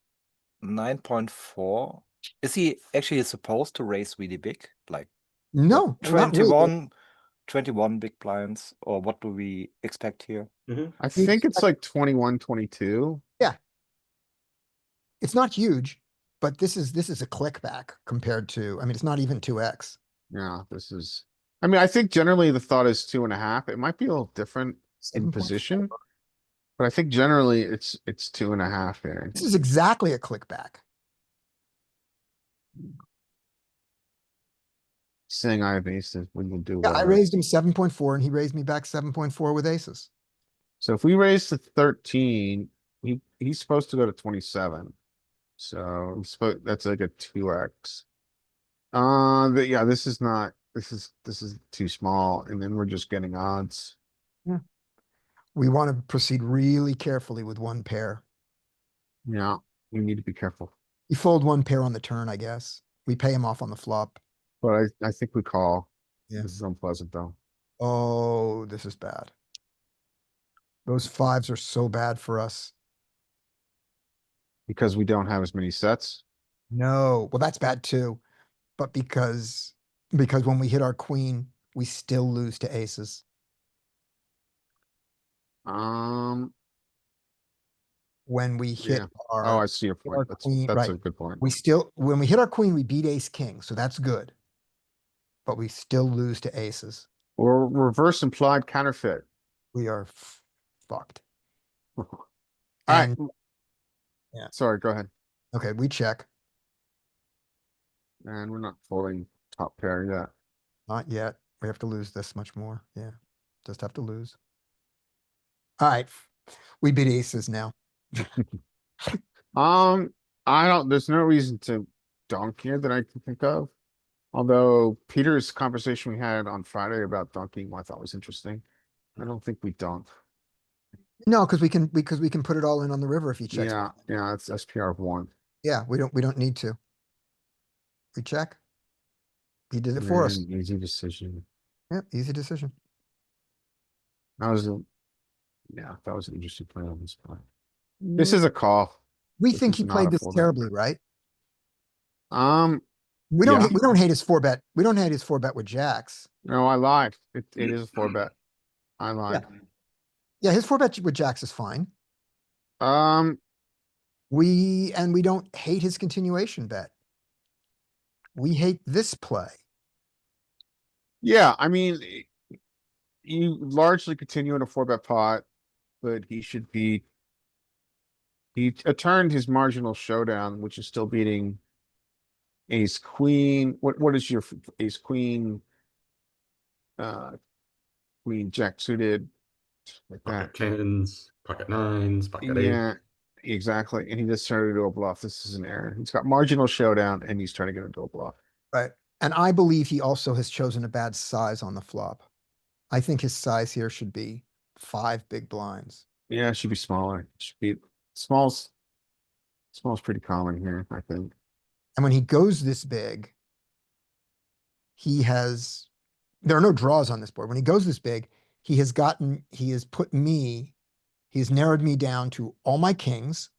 9.4, is he actually supposed to raise really big? Like No, not really. 21 big blinds, or what do we expect here? I think it's like 21, 22. Yeah. It's not huge, but this is a click back compared to, I mean, it's not even 2x. Yeah, I think generally the thought is 2.5. It might be a little different in 7.4. position, but I think generally it's 2.5 here. This is exactly a click back. Saying I have aces, we will do Yeah, I whatever. raised him 7.4 and he raised me back 7.4 with aces. So if we raise to 13, he's supposed to go to 27. So that's like a 2x. Yeah, this is not this is too small, and then we're just getting odds. We want to proceed really carefully with one pair. Yeah, we need to be careful. We fold one pair on the turn, I guess. We pay him off on the flop. But I think we call. Yeah. This is unpleasant though. Oh, this is bad. Those fives are so bad for us. Because we don't have as many sets. No, well, that's bad too. But because when we hit our queen, we still lose to aces. Um, When we hit yeah. our, Oh, I see your our point. queen, That's right. a good point. We still, when we hit our queen, we beat ace king, so that's good. But we still lose to aces. Or reverse implied counterfeit. We are fucked. Alright. And yeah. Sorry, go ahead. okay, we check. And we're not folding top pair yet. Not yet. We have to lose this much more. Yeah, just have to lose. All right, we beat aces now. There's no reason to dunk here that I can think of. Although Peter's conversation we had on Friday about dunking, I thought was interesting. I don't think we dunk. No, because we can put it all in on the river if he checks. Yeah, it's SPR of 1. Yeah, we don't need to. We check. He did it for us. And easy decision. Yeah, easy decision. That was an interesting play on this play. This is a call. We this think is he not played a this four bet. terribly, right? Yeah. We don't hate his 4-bet. We don't hate his 4-bet with jacks. No, I lied. It is a 4-bet. I lied. Yeah, his 4-bet with jacks is fine. Um, We don't hate his continuation bet. We hate this play. yeah, I mean, you largely continue in a 4-bet pot, but he turned his marginal showdown, which is still beating ace queen. What is your ace queen? Queen jack suited like Pocket that. tens, pocket nines, pocket eight. Yeah, exactly. And he just started to do a bluff. This is an error. He's got marginal showdown and he's trying to get into a bluff. Right. And I believe he also has chosen a bad size on the flop. I think his size here should be 5 big blinds. Yeah, it should be smaller. It should be small's pretty common here, I think. And when he goes this big, there are no draws on this board. When he goes this big, he has narrowed me down to all my kings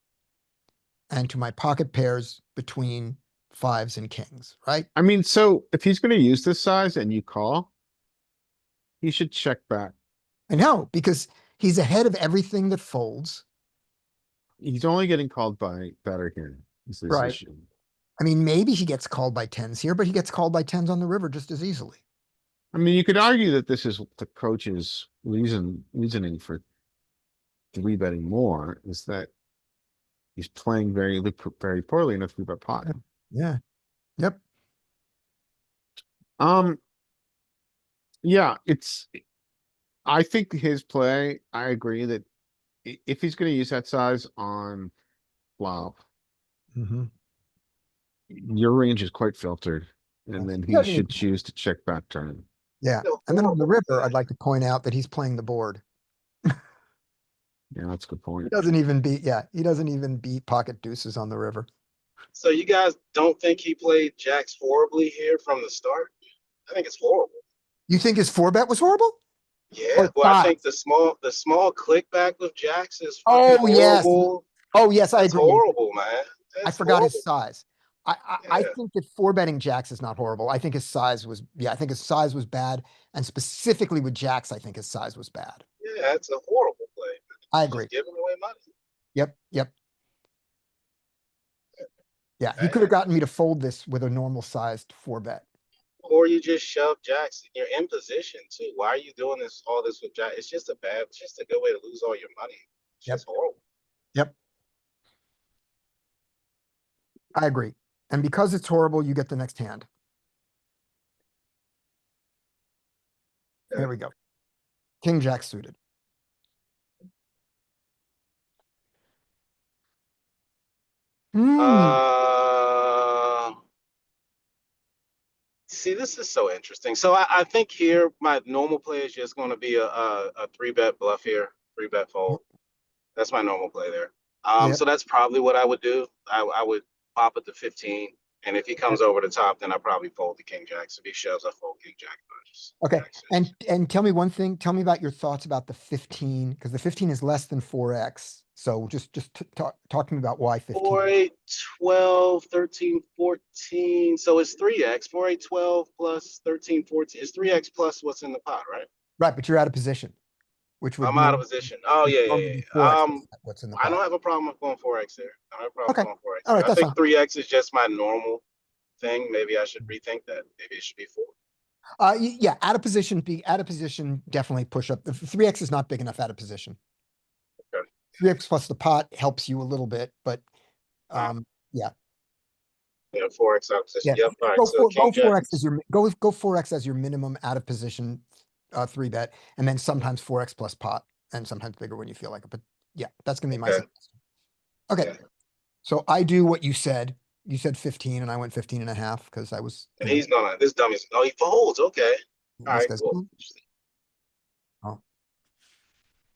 and to my pocket pairs between 5s and kings, right? I mean, so if he's going to use this size and you call, he should check back. I know, because he's ahead of everything that folds. He's only getting called by better here. Is this Right. issue. I mean, maybe he gets called by 10s here, but he gets called by 10s on the river just as easily. I mean, you could argue that this is the coach's reasoning for 3-betting more is that he's playing very poorly in a 3-bet pot. Yeah. Yep. Yeah, I think his play, I agree that if he's going to use that size on flop, your range is quite filtered, and then he doesn't should choose to check back turn. Yeah. And then on the river, I'd like to point out that he's playing the board. Yeah, that's a good point. He doesn't even beat pocket deuces on the river. So you guys don't think he played jacks horribly here from the start? I think it's horrible. You think his 4-bet was horrible? Yeah, Or well, I five? think the small click back with jacks is Oh, fucking yes. horrible. Oh, yes, I That's agree. horrible, man. I That's forgot horrible. his size. I Yeah. think that 4-betting jacks is not horrible. I think his size was bad. And specifically with jacks, I think his size was bad. Yeah, it's a horrible play. I Just agree. giving away money. Yep. Yeah, he could have gotten me to fold this with a normal sized 4-bet. Or you just shove jacks. You're in position too. Why are you doing all this with jacks? It's just a good way to lose all your money. It's just horrible. Yep. I agree. And because it's horrible, you get the next hand. There we go. King jack suited. See, this is so interesting. So I think here my normal play is just going to be a 3-bet bluff here, 3-bet fold. That's my normal play there. Yep. So that's probably what I would do. I would pop it to 15, and if he comes over the top, then I probably fold the king jack. So if he shoves, I fold king jack. Okay, Jack six. and tell me one thing, tell me about your thoughts about the 15, because the 15 is less than 4x. So just talk to me about why 15. 4, 8, 12, 13, 14. So it's 3x. 4, 8, 12 plus 13, 14. It's 3x plus what's in the pot, right? Right, but you're out of position, which would I'm out of mean position. Oh, it's yeah, normally yeah, be yeah. 4x what's in the I don't pot. have a problem with going 4x there. I don't have a problem Okay. going 4x. All right, I that's think fine. 3x is just my normal thing. Maybe I should rethink that. Maybe it should be 4. Yeah, out of position, definitely push up. The 3x is not big enough out of position. Okay. 3x plus the pot helps you a little bit, but, yeah. Yeah, 4x out of position. Yeah, Yep. All right. go So king jack. 4x as your, go 4x as your minimum out of position, 3-bet, and then sometimes 4x plus pot, and sometimes bigger when you feel like it, but yeah, that's gonna be my Okay. suggestion. Okay, Okay. so I do what you said 15 and I went 15 and a half, because I was. And he's gonna, this dummy's, oh, he folds. Okay. All This right, guy's- cool. Oh.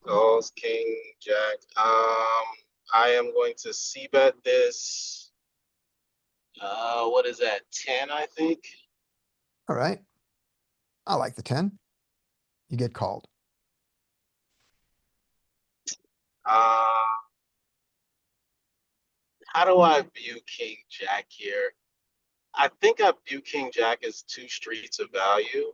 Calls king jack. I am going to c-bet this. What is that? 10, I think. All right. I like the 10. You get called. How do I view king jack here? I think I view king jack as 2 streets of value,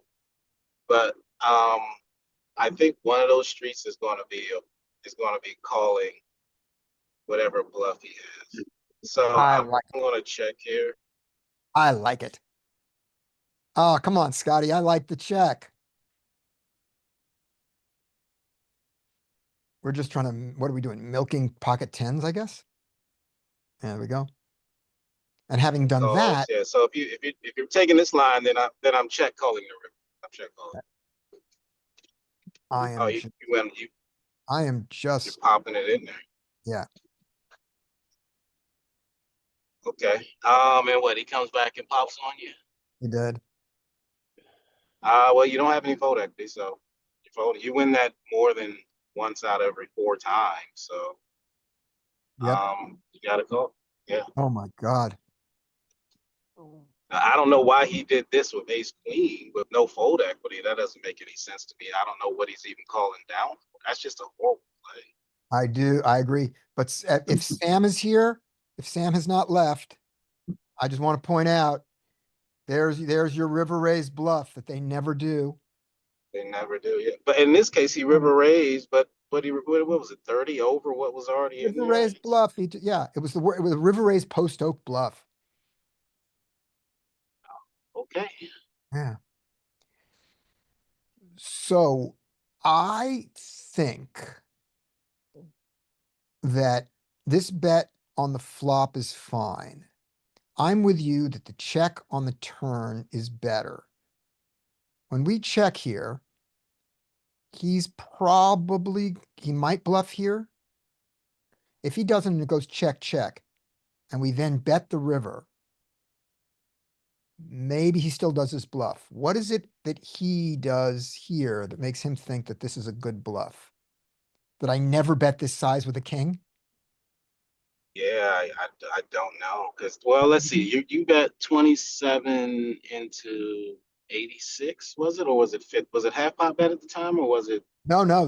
but I think one of those streets is going to be calling whatever bluff he has. So I'm going to check here. I like it. Oh, come on, Scotty. I like the check. We're just trying to, what are we doing? Milking pocket 10s, I guess. There we go. And having done So that, yeah, so if you're taking this line, then I'm check calling the river. I'm check calling. I am, Oh, you I am you're just, popping it in there. yeah. Okay. And what, he comes back and pops on you? He did. Well, you don't have any fold equity, so you win that more than once out of every 4 times. So Yep. you gotta go. Yeah. Oh my God. I don't know why he did this with ace queen with no fold equity. That doesn't make any sense to me. I don't know what he's even calling down for. That's just a horrible play. I agree. But if Sam is here, if Sam has not left, I just want to point out, there's your river raised bluff that they never do. They never do, yeah. But in this case, he river raised, but he what was it, 30 over what was already in River there? raised bluff. Yeah, it was a river raised post oak bluff. Okay. Yeah. So I think that this bet on the flop is fine. I'm with you that the check on the turn is better. When we check here, he might bluff here. If he doesn't, it goes check, check, and we then bet the river. Maybe he still does his bluff. What is it that he does here that makes him think that this is a good bluff? That I never bet this size with a king? Yeah, I don't know. Because, well, let's see. You bet 27 into 86, was it? Or was it was it half pot bet at the time? Or was it No, no,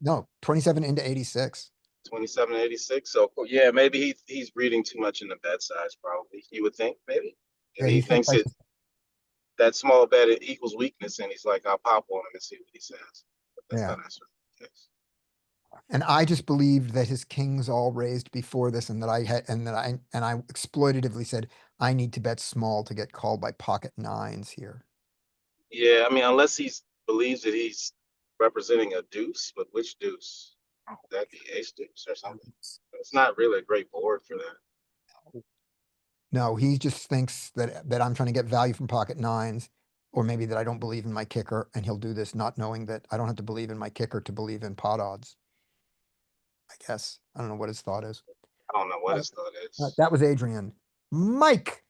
no, 27 into 86. 27 to 86? So yeah, maybe he's reading too much in the bet size, probably. You would think, maybe. And Yeah, he thinks that small bet equals weakness, and he's like, I'll pop on him and see what he says. But that's not necessarily the case. And I just believed that his kings all raised before this, and that I exploitatively said, I need to bet small to get called by pocket 9s here. Yeah, I mean, unless he believes that he's representing a deuce, but which deuce? That'd be ace deuce or something. It's not really a great board for that. No, he just thinks that I'm trying to get value from pocket 9s, or maybe that I don't believe in my kicker, and he'll do this not knowing that I don't have to believe in my kicker to believe in pot odds. I guess. I don't know what his thought is. I don't know what his thought is. That was Adrian. Mike.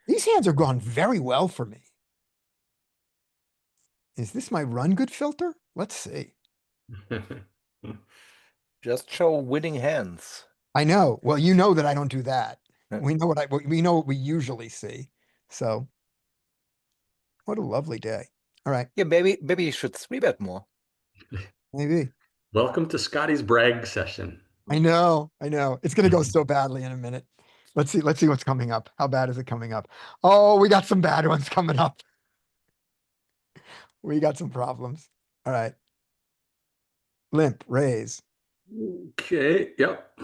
These hands are gone very well for me. Is this my run good filter? Let's see. Just show winning hands. I know. Well, you know that I don't do that. Yeah. We know we know what we usually see. So what a lovely day. All right, Yeah, maybe you should 3-bet more. maybe. Welcome to Scotty's brag session. I know. It's gonna go so badly in a minute. Let's see what's coming up. How bad is it coming up? Oh, we got some bad ones coming up. We got some problems. All right. Limp, raise. Okay, yep.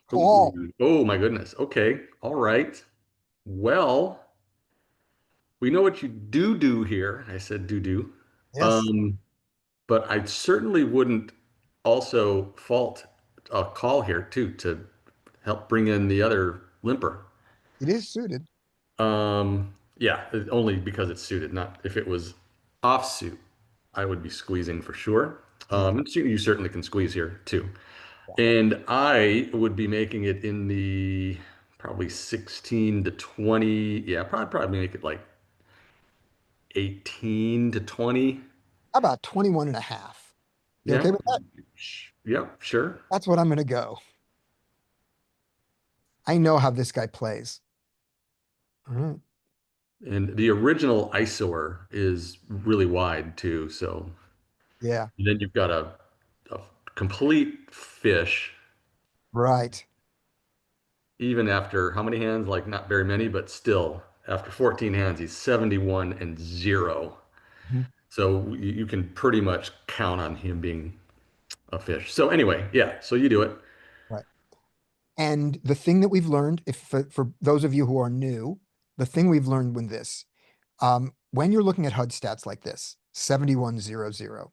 Call. Ooh, oh my goodness. Okay, all right. Well, we know what you do here. I said do. Yes, But I certainly wouldn't also fault a call here too to help bring in the other limper. it is suited. Yeah, only because it's suited, not if it was offsuit, I would be squeezing for sure. And you certainly can squeeze here too. And I would be making it in the probably 16 to 20. Yeah, probably make it like 18 to 20. How about 21 and a half? You Yeah. okay with that? Yep, sure. That's what I'm gonna go. I know how this guy plays. All right. And the original ISOR is really wide too. So Yeah, then you've got a complete fish, right. even after how many hands? Like not very many, but still after 14 hands, he's 71 and 0. Mhm. So you can pretty much count on him being a fish. So anyway, yeah, so you do it. Right. And the thing that we've learned, if for those of you who are new, the thing we've learned with this, when you're looking at HUD stats like this, 7100,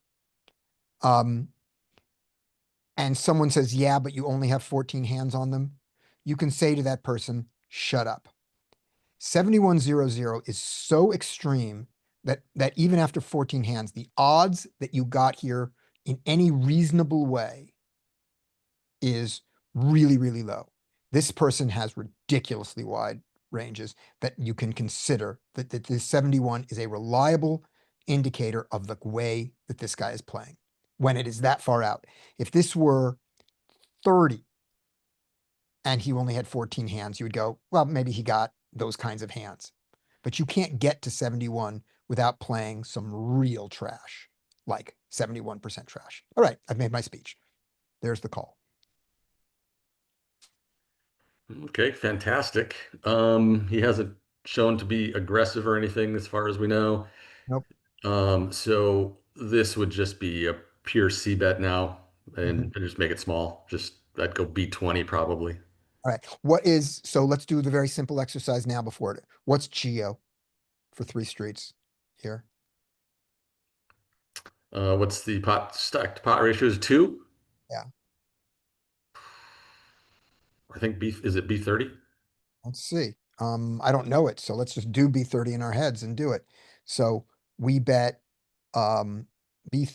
and someone says, yeah, but you only have 14 hands on them, you can say to that person, shut up. 7100 is so extreme that even after 14 hands, the odds that you got here in any reasonable way is really, really low. This person has ridiculously wide ranges that you can consider that the 71 is a reliable indicator of the way that this guy is playing when it is that far out. If this were 30 and he only had 14 hands, you would go, well, maybe he got those kinds of hands. But you can't get to 71 without playing some real trash, like 71% trash. All right, I've made my speech. There's the call. Okay, fantastic. He hasn't shown to be aggressive or anything as far as we know. Nope. So this would just be a pure C bet now and just make it small. Just I'd go B20 probably. All right. So let's do the very simple exercise now before it. What's Geo for 3 streets here? What's the stacked pot ratio is 2? Yeah. I think is it B30? Let's see. I don't know it, so let's just do B30 in our heads and do it. So we bet we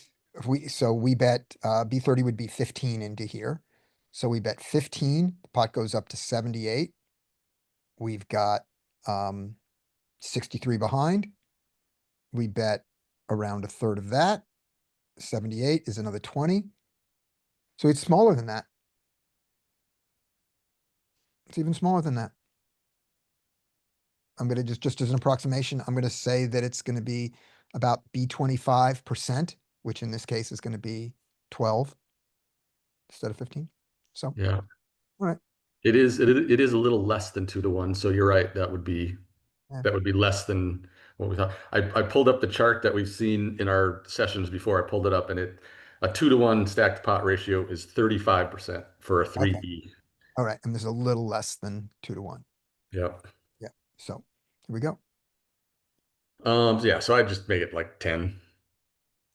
bet B30 would be 15 into here. So we bet 15, the pot goes up to 78. We've got 63 behind. We bet around a third of that. 78 is another 20. So it's smaller than that. It's even smaller than that. I'm gonna just as an approximation, I'm gonna say that it's gonna be about B25%, which in this case is gonna be 12 instead of 15. So, Yeah. all right. It is a little less than 2 to 1. So you're right. That would be less than what we thought. I pulled up the chart that we've seen in our sessions before. I pulled it up and a 2 to 1 stacked pot ratio is 35% for a 3E. All right, and there's a little less than 2 to 1. Yep. Yeah, so here we go. Yeah, so I just make it like 10.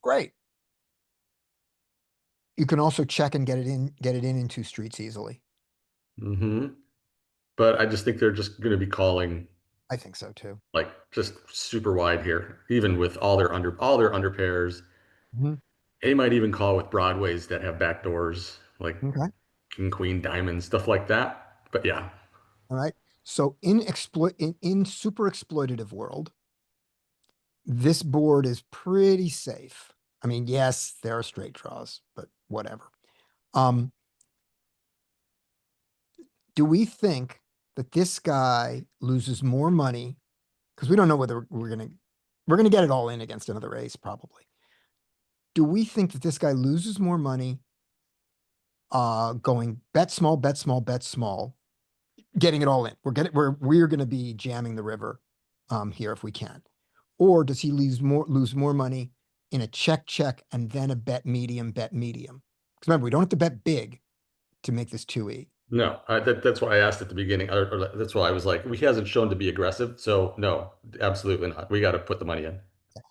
Great. You can also check and get it in 2 streets easily. But I just think they're just going to be calling I think so too. like just super wide here, even with all their under pairs. They might even call with broadways that have backdoors, like Okay. king, queen, diamond, stuff like that. But yeah. All right. So in super exploitative world, this board is pretty safe. I mean, yes, there are straight draws, but whatever. Do we think that this guy loses more money? Because we don't know whether we're gonna get it all in against another ace, probably. Do we think that this guy loses more money going bet small, bet small, bet small, getting it all in? We're gonna be jamming the river here if we can. Or does he lose more money in a check and then a bet medium? Because remember, we don't have to bet big to make this 2E. No, that's why I asked at the beginning. Or that's why I was like, he hasn't shown to be aggressive. So no, absolutely not. We got to put the money in.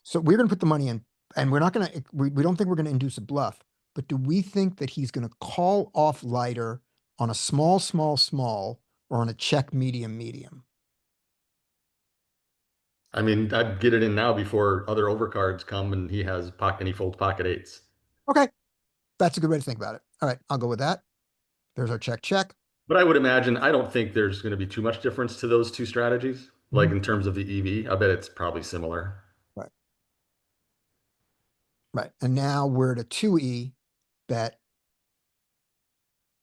So we're gonna put the money in, and we're not gonna, we don't think we're gonna induce a bluff, but do we think that he's gonna call off lighter on a small, or on a check medium? I mean, I'd get it in now before other overcards come and he folds pocket eights. Okay, that's a good way to think about it. All right, I'll go with that. There's our check. But I would imagine, I don't think there's going to be too much difference to those two strategies. Like in terms of the EV, I bet it's probably similar. Right, and now we're at a 2E bet.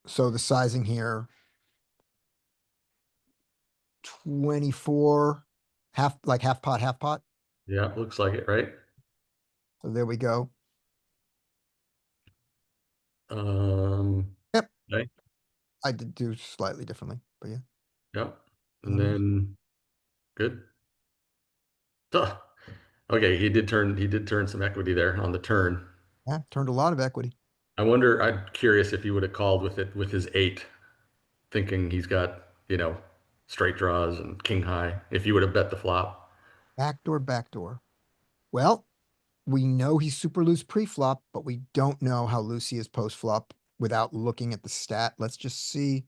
So the sizing here. 24, half pot. Yeah, looks like it, right? So there we go. Yep. Okay. I did do slightly differently, but yeah. Yep. And then good. Duh. Okay, he did turn some equity there on the turn. Yeah, turned a lot of equity. I'm curious if he would have called with his 8, thinking he's got, straight draws and king high, if you would have bet the flop. Backdoor. Well, we know he's super loose pre-flop, but we don't know how loose he is post-flop without looking at the stat. Let's just see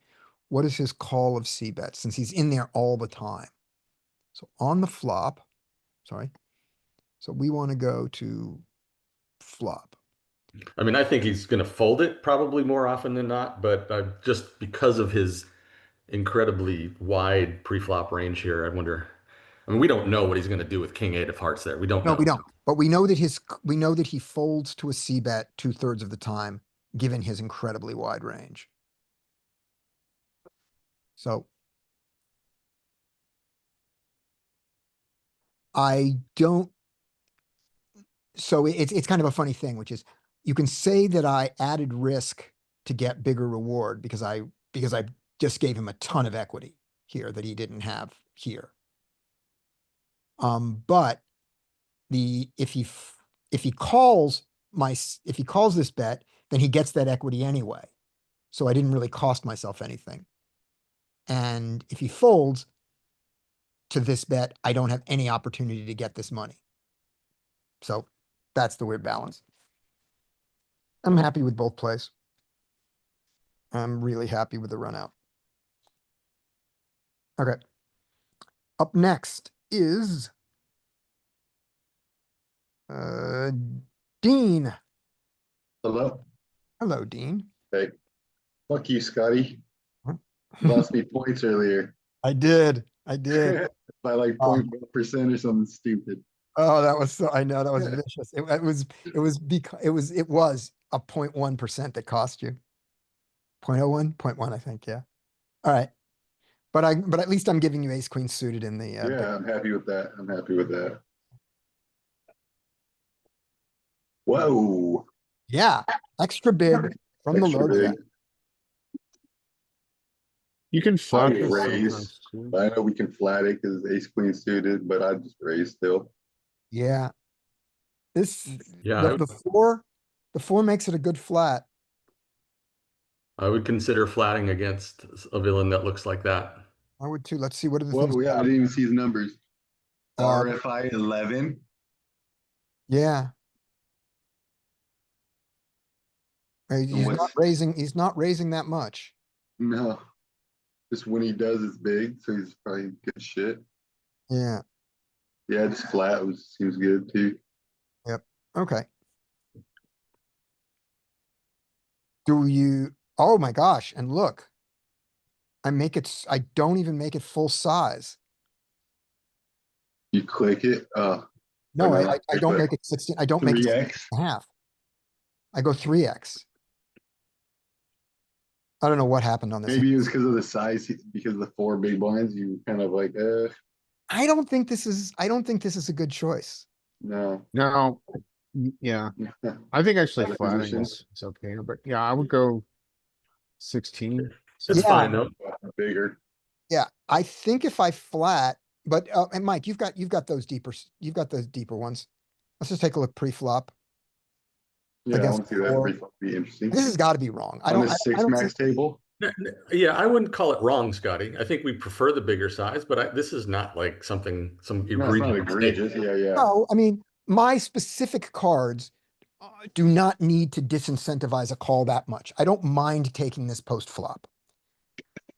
what is his call of c-bet since he's in there all the time. So on the flop, sorry. So we want to go to flop. I mean, I think he's going to fold it probably more often than not, but just because of his incredibly wide pre-flop range here, I wonder. I mean, we don't know what he's going to do with king 8 of hearts there. We don't know. No, we don't. But we know that he folds to a c-bet 2/3 of the time, given his incredibly wide range. So I don't. So it's kind of a funny thing, which is you can say that I added risk to get bigger reward because I just gave him a ton of equity here that he didn't have here. But if he calls this bet, then he gets that equity anyway. So I didn't really cost myself anything. And if he folds to this bet, I don't have any opportunity to get this money. So that's the weird balance. I'm happy with both plays. I'm really happy with the run out. Okay. Up next is Dean. Hello. Hello, Dean. Hey. Fuck you, Scotty. Huh? Lost me points earlier. I did. By like 0.1% or something stupid. Oh, that was I know that was vicious. It was a 0.1% that cost you. 0.01, I think, yeah. All right. But at least I'm giving you ace queen suited in the Yeah, I'm happy with that. Whoa. Yeah, extra big from the low jack. You can flat I raise. I know we can flat it because ace queen suited, but I just raise still. Yeah. Yeah, The four makes it a good flat. I would consider flatting against a villain that looks like that. I would too. Let's see, what are the Whoa, things? yeah, I didn't even see his numbers. Um, RFI 11. Yeah. He's not raising that much. No. Just when he does, it's big, so he's probably good shit. Yeah. Yeah, just flat seems good too. Yep. Okay. Oh my gosh, and look. I don't even make it full size. You click it, No, no, I not don't but make it 16, I don't make it 3x. half. I go 3x. I don't know what happened on this. Maybe it was because of the size, because of the 4 big blinds, you kind of like, I don't think this is a good choice. no. No, yeah, I think actually Out of flatting position. is okay, but yeah, I would go 16. It's Yeah. fine though. Bigger. Yeah, I think if I flat, but, and Mike, you've got those deeper ones. Let's just take a look pre-flop. Yeah, I Against want to see that. 4. Be interesting. This has got to be wrong. I On don't, the I 6 don't max see- table, Yeah, I wouldn't call it wrong, Scotty. I think we prefer the bigger size, but this is not like some no, it's not egregious mistake. egregious. Yeah. No, I mean, my specific cards do not need to disincentivize a call that much. I don't mind taking this post flop.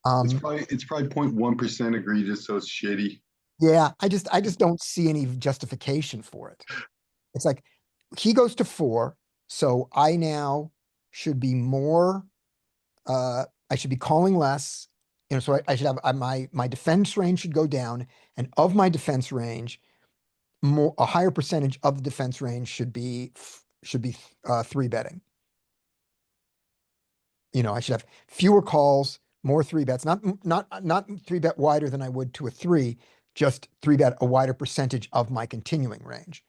It's probably 0.1% egregious, so it's shitty. Yeah, I just don't see any justification for it. It's like, he goes to 4, so I now should be more, I should be calling less. You know, so I should have, my defense range should go down, and of my defense range, a higher percentage of the defense range should be 3 betting. You know, I should have fewer calls, more 3 bets, not 3 bet wider than I would to a 3, just 3 bet a wider percentage of my continuing range.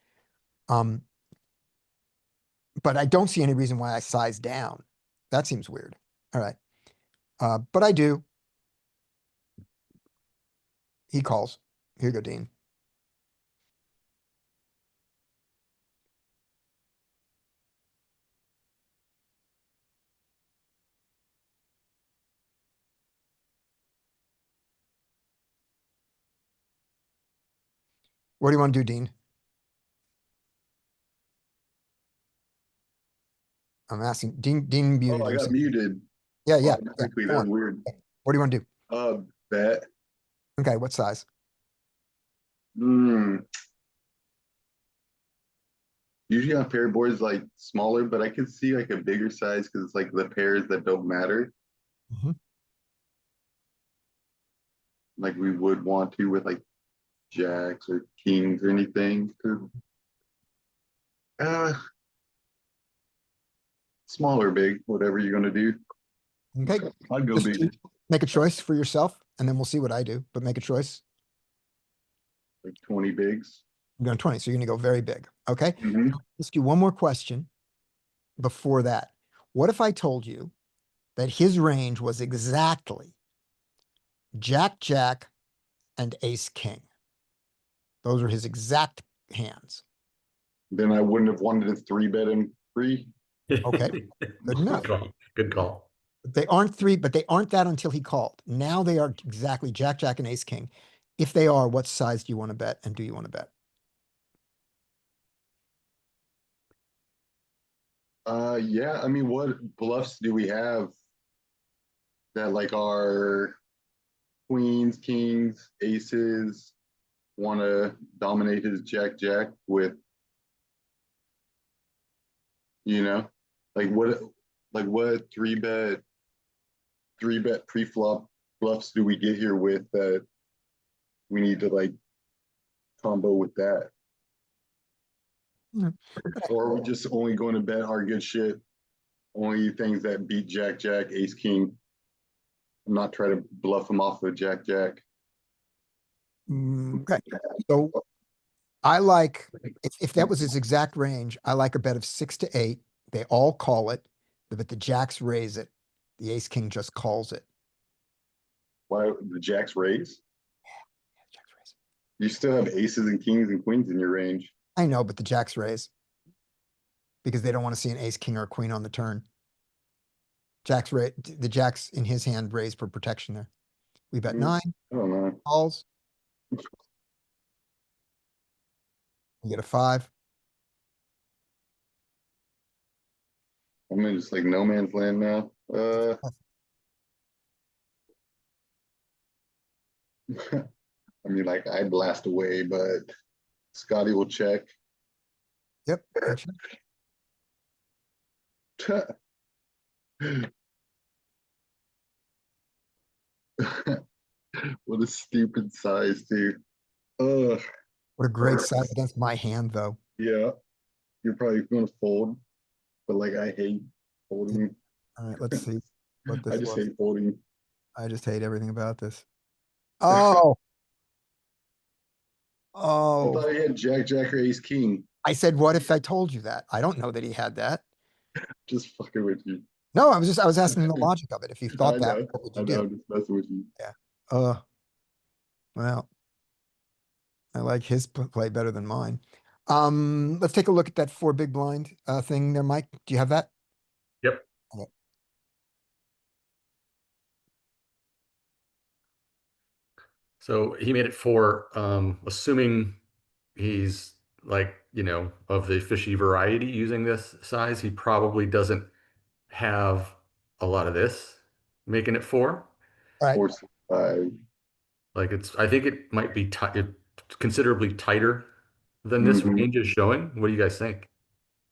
But I don't see any reason why I size down. That seems weird. All right. But I do. He calls. Here you go, Dean. What do you want to do, Dean? I'm asking. Dean muted Oh, I got himself. muted. Yeah, yeah. Automatically, Go that's on. weird. What do you want to do? Bet. Okay, what size? Usually on pair boards like smaller, but I could see like a bigger size because it's like the pairs that don't matter. Mhm. Like we would want to with like jacks or kings or anything. Small or big, whatever you're gonna do. Okay, I'd go just big, make a choice for yourself, and then we'll see what I do, but make a choice. like 20 bigs. I'm going 20, so you're gonna go very big, okay? Mhm. Ask you one more question before that. What if I told you that his range was exactly Jack, Jack, and Ace, King? Those are his exact hands. Then I wouldn't have wanted to 3-bet him free. Okay, good enough. Good call. Good call. They aren't 3, but they aren't that until he called. Now they are exactly Jack, Jack, and Ace, King. If they are, what size do you want to bet, and do you want to bet? Yeah, I mean, what bluffs do we have that like our queens, kings, aces want to dominate his Jack, Jack with, like what 3-bet pre-flop bluffs do we get here with that we need to like combo with that? Or are we just only going to bet our good shit, only things that beat Jack, Jack, Ace, King? I'm not trying to bluff him off with Jack, Jack. Okay, so I like, if that was his exact range, I like a bet of 6 to 8. They all call it, but the jacks raise it. The Ace, King just calls it. Why the Jacks raise? Jacks raise. You still have aces and kings and queens in your range. I know, but the jacks raise. Because they don't want to see an ace, king, or a queen on the turn. The jacks in his hand raise for protection there. We bet 9, I don't know. calls. We get a 5. I'm in just like no man's land now. I mean, like I blast away, but Scotty will check. Yep. What a stupid size, dude. Ugh, What a great size against my hand, though. yeah. You're probably gonna fold, but like I hate folding. Alright, let's see what I this just was. hate folding. I just hate everything about this. Oh, I oh, thought he had Jack, Jack, or Ace, King. I said, what if I told you that? I don't know that he had that. Just fucking with you. No, I was asking the logic of it. If you I thought that, know, what would I you know, do? I'm just messing with you. Uh, well, I like his play better than mine. Let's take a look at that four big blind, thing there, Mike. Do you have that? Yep. Okay. So he made it 4, assuming he's like, of the fishy variety using this size, he probably doesn't have a lot of this, making it 4. Alright, 4, 6, 5. Like I think it might be considerably tighter than this Mhm. range is showing. What do you guys think?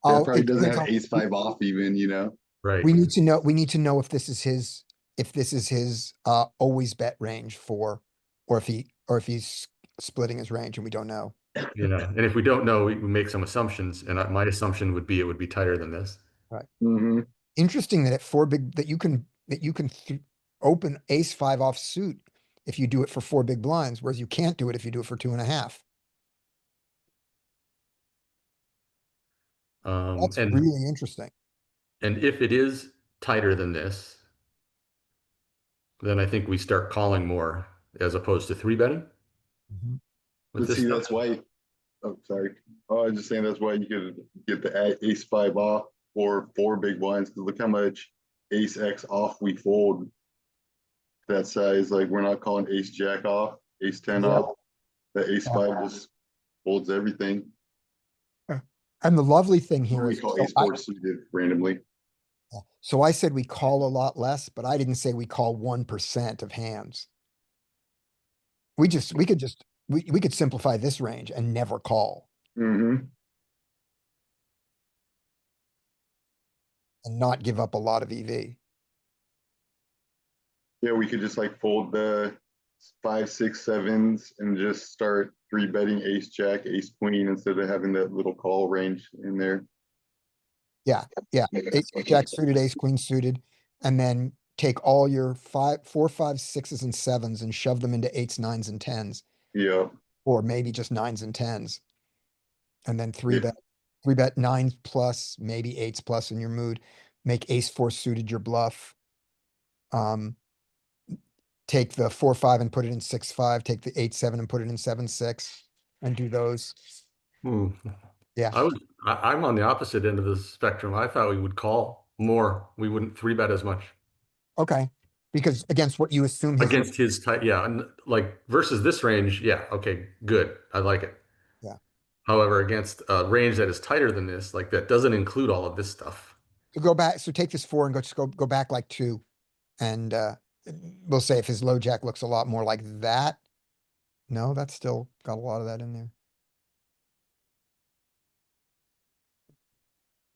That I'll, probably it doesn't depends have on, Ace, 5 off even, you know? Right. we need to know if this is his, always bet range for, or if he's splitting his range and we don't know. And if we don't know, we make some assumptions, and my assumption would be it would be tighter than this. Mm-hmm. Interesting that at four big, that you can open ace five off suit if you do it for four big blinds, whereas you can't do it if you do it for 2.5. That's And really interesting. if it is tighter than this, then I think we start calling more as opposed to 3-betting. Mhm. With But this see, stuff. that's why, oh, sorry. Oh, I was just saying that's why you could get the Ace, 5 off or 4 big blinds, because look how much Ace X off we fold. That size, like we're not calling Ace Jack off, Ace 10 Yeah. off. The Ace Yeah. 5 just folds everything. And the lovely thing here We is, call so Ace 4 suited randomly. I said we call a lot less, but I didn't say we call 1% of hands. We could simplify this range and never call Mm-hmm. and not give up a lot of EV. Yeah, we could just like fold the 5, 6, 7s and just start 3-betting Ace Jack, Ace Queen instead of having that little call range in there. Yeah, ace, jack suited, ace queen suited, and then take all your 4, 5, 6s and 7s and shove them into 8s, 9s and 10s, Yeah. or maybe just 9s and 10s. And then three Yeah. bet 9 plus, maybe 8s plus in your mood. Make ace 4 suited your bluff. Take the 4, 5 and put it in 6, 5. Take the 8, 7 and put it in 7, 6, and do those. Yeah. I'm on the opposite end of the spectrum. I thought we would call more. We wouldn't 3-bet as much. Okay. Because against what you assume his Against his type, yeah, and like versus this range, yeah, okay, good. I like it. Yeah. However, against a range that is tighter than this, like that doesn't include all of this stuff. So go back, so take this 4 and go back like 2. And we'll say if his low jack looks a lot more like that. No, that's still got a lot of that in there.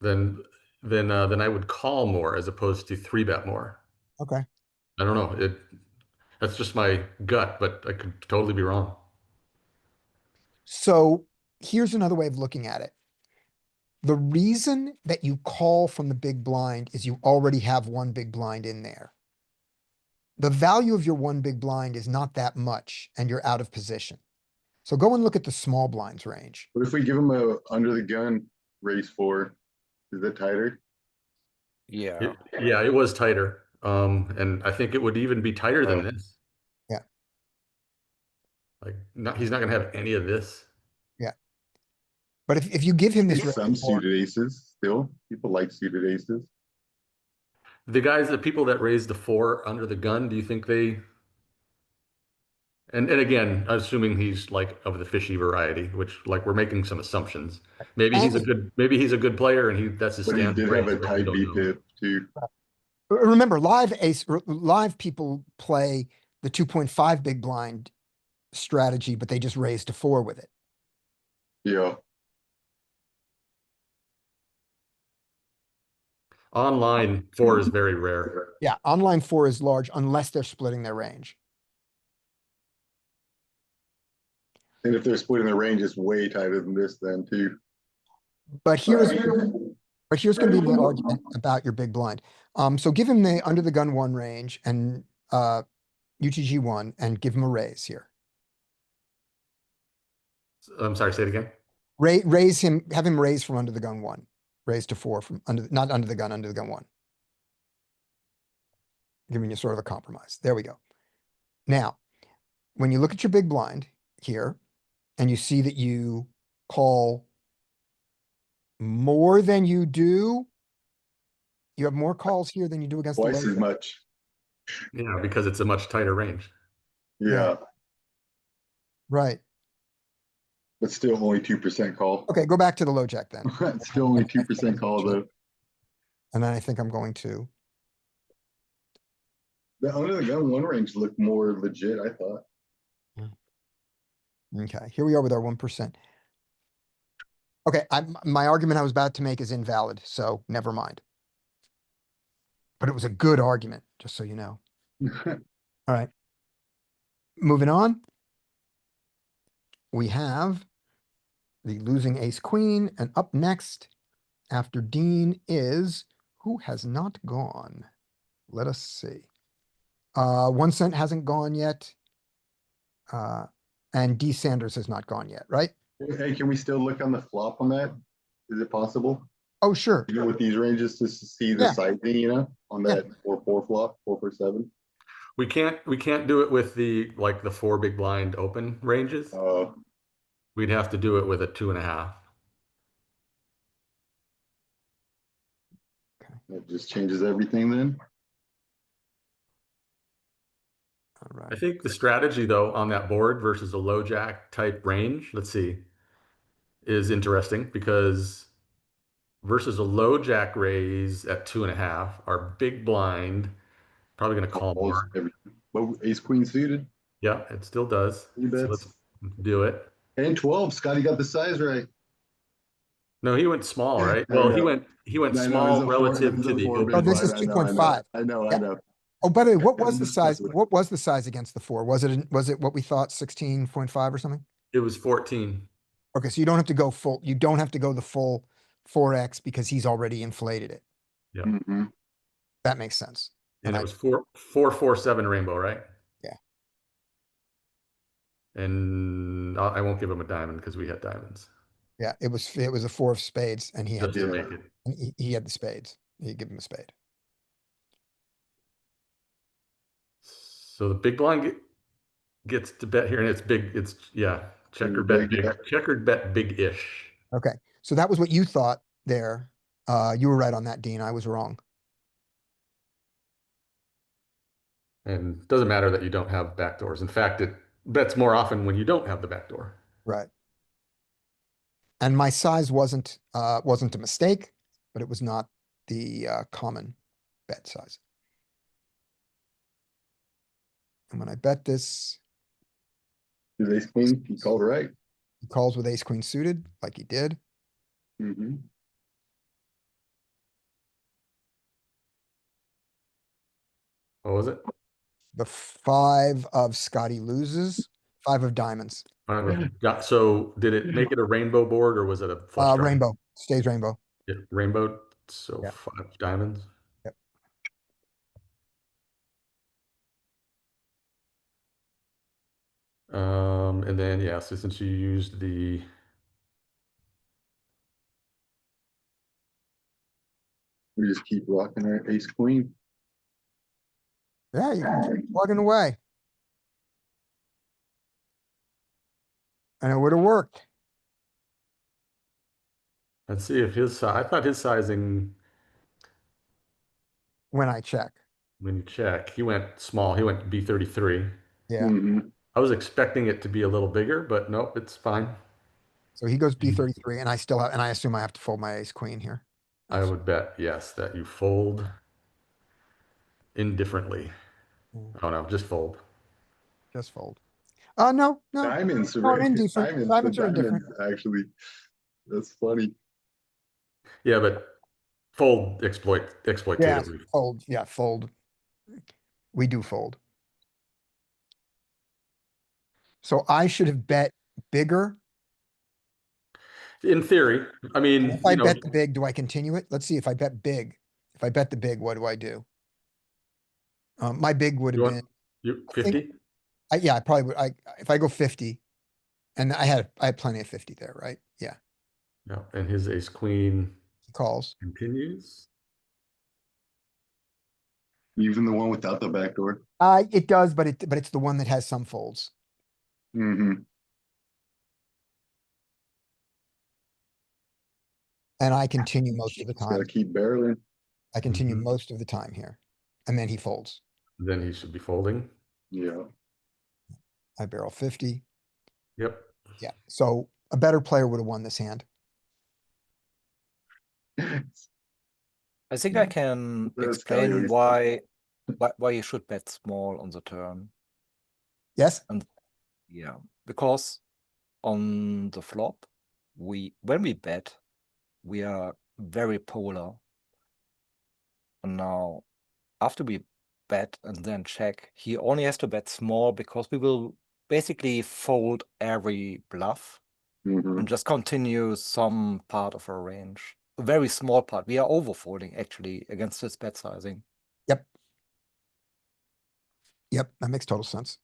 Then I would call more as opposed to 3-bet more. Okay. I don't know. That's just my gut, but I could totally be wrong. So here's another way of looking at it. The reason that you call from the big blind is you already have one big blind in there. The value of your one big blind is not that much and you're out of position. So go and look at the small blinds range. What if we give him a under the gun race 4? Is that tighter? Yeah. Yeah, it was tighter. And I think it would even be tighter than this. Yeah. Like he's not gonna have any of this. Yeah. But if you give him this There's some range for- suited aces still. People like suited aces. The people that raised the 4 under the gun, do you think they? And again, assuming he's like of the fishy variety, which like we're making some assumptions. Maybe he's a good player, and that's his But he standard. did have a race, but we tight don't B know. pip too. Remember, live people play the 2.5 big blind strategy, but they just raise to 4 with it. Yeah. Online 4 is very rare. Yeah, online 4 is large unless they're splitting their range. And if they're splitting the range, it's way tighter than this then too. But here's gonna be my argument about your big blind. So give him the under the gun one range and, UTG one and give him a raise here. I'm sorry, say it again. Raise him, have him raise from under the gun one, raise to 4 from under, not under the gun one. Giving you sort of a compromise. There we go. Now, when you look at your big blind here and you see that you call more than you do, you have more calls here than you do against the Twice low as jack. much. Yeah, because it's a much tighter range. Yeah, Right. but still only 2% call. Okay, go back to the low jack then. It's still only 2% call though. And then I think I'm going to, The under the gun one range looked more legit, I thought. okay, here we are with our 1%. Okay, my argument I was about to make is invalid, so never mind. But it was a good argument, just so you know. All right. Moving on. We have the losing ace queen, and up next after Dean is who has not gone? Let us see. 1 cent hasn't gone yet. And D Sanders has not gone yet, right? Hey, can we still look on the flop on that? Is it possible? Oh, sure. You know, with these ranges just to see the Yeah. sizing, you know, on Yeah. that 4-4 flop, 4-4-7. We can't do it with the like the 4 big blind open ranges. We'd have to do it with a 2.5. That just changes everything then. All right. I think the strategy though on that board versus a low jack type range, let's see, is interesting because versus a low jack raise at 2.5, our big blind probably going to call more. But ace queen suited. Yeah, it still does. You So bet. let's do it. And 12, Scotty got the size right. No, he went small, right? I Well, know. he went I know, it's small a four- relative it's to a the four open big Oh, this blind. is blind. 2.5. I know. Yeah. Oh, by the way, what was the size? What was the size against the 4? Was it what we thought, 16.5 or something? It was 14. Okay, so you don't have to go full, you don't have to go the full 4x because he's already inflated it. Yeah. Mhm. That makes sense. And And it was 4-4-7 rainbow, right? Yeah. And I won't give him a diamond because we had diamonds. Yeah, it was a 4 of spades and he had, Just to Yeah. make it. he had the spades. You give him a spade. So the big blind gets to bet here, and it's big. It's checkered bet big, big, yeah. checkered bet big-ish. Okay, so that was what you thought there. You were right on that, Dean. I was wrong. And it doesn't matter that you don't have backdoors. In fact, it bets more often when you don't have the backdoor. Right. And my size wasn't a mistake, but it was not the common bet size. And when I bet this, His ace queen, he called right. he calls with ace queen suited, like he did. Mm-hmm. What was it? The 5 of Scotty loses, 5 of diamonds. So did it make it a rainbow board or was it a flush draw? Rainbow, stays rainbow. It rainbowed, so Yeah. 5 diamonds. Yep. And then so since you used the We just keep rocking our ace queen. Yeah, you can keep plugging away. And it would have worked. let's see if his I thought his sizing When I check. when you check, he went small, he went B33. Yeah, Mhm. I was expecting it to be a little bigger, but nope, it's fine. so he goes B33 and I still have, and I assume I have to fold my ace queen here. I would bet, yes, that you fold indifferently. Mm. Oh no, just fold. Just fold. No. Diamonds. No, right? indifferent. Diamonds are indifferent. Actually, that's funny. Yeah, but fold exploitatively. Fold, yeah, fold. We do fold. So I should have bet bigger? In theory, I mean, And if I you know, bet the big, do I continue it? Let's see if I bet big. If I bet the big, what do I do? My big would you have want, been, you I think- 50? yeah, I probably would, if I go 50. And I had plenty of 50 there, right? Yeah, Yeah, and his ace queen he calls. continues. Even the one without the backdoor. It does, but it's the one that has some folds. Mm-hmm. And I continue most of the Just gotta time. keep barreling. I continue Mhm. most of the time here. And then he folds. Then he should be folding. Yeah. I barrel 50. Yep. Yeah, so a better player would have won this hand. I think I can That's explain Calgary. why you should bet small on the turn. Yes? Yeah, because on the flop, when we bet, we are very polar. And now, after we bet and then check, he only has to bet small because we will basically fold every bluff Mhm. and just continue some part of our range. A very small part. We are overfolding actually against this bet sizing. Yep, that makes total sense.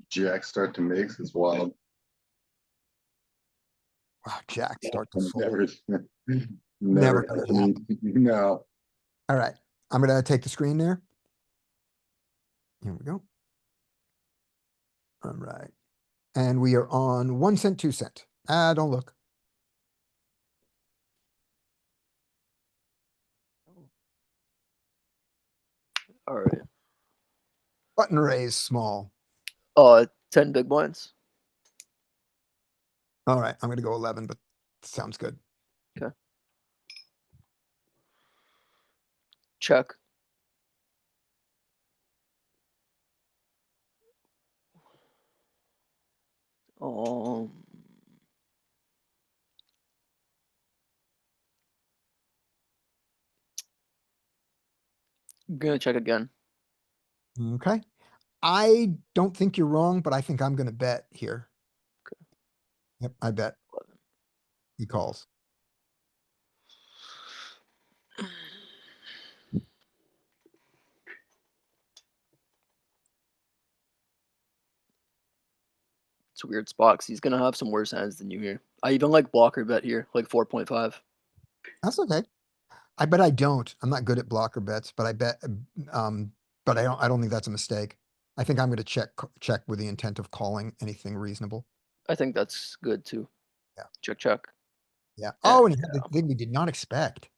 Jack start to mix is wild. Wow, Jack start to fold. Never, Never never, gonna I mean, no. All right, I'm gonna take the screen there. Here we go. All right. And we are on 1 cent, 2 cent. Don't look. Alright. Button raise small. 10 big blinds. All right, I'm gonna go 11, but sounds good. Check. Um. Gonna check again. Okay. I don't think you're wrong, but I think I'm gonna bet here. Okay. Yep, I bet. 11. He calls. It's a weird spot because he's gonna have some worse hands than you here. I even like blocker bet here, like 4.5. That's okay. I bet I don't. I'm not good at blocker bets, but I bet, but I don't think that's a mistake. I think I'm gonna check with the intent of calling anything reasonable. I think that's good too. Yeah. Check, check. Yeah. Oh, and he had the thing we did not expect.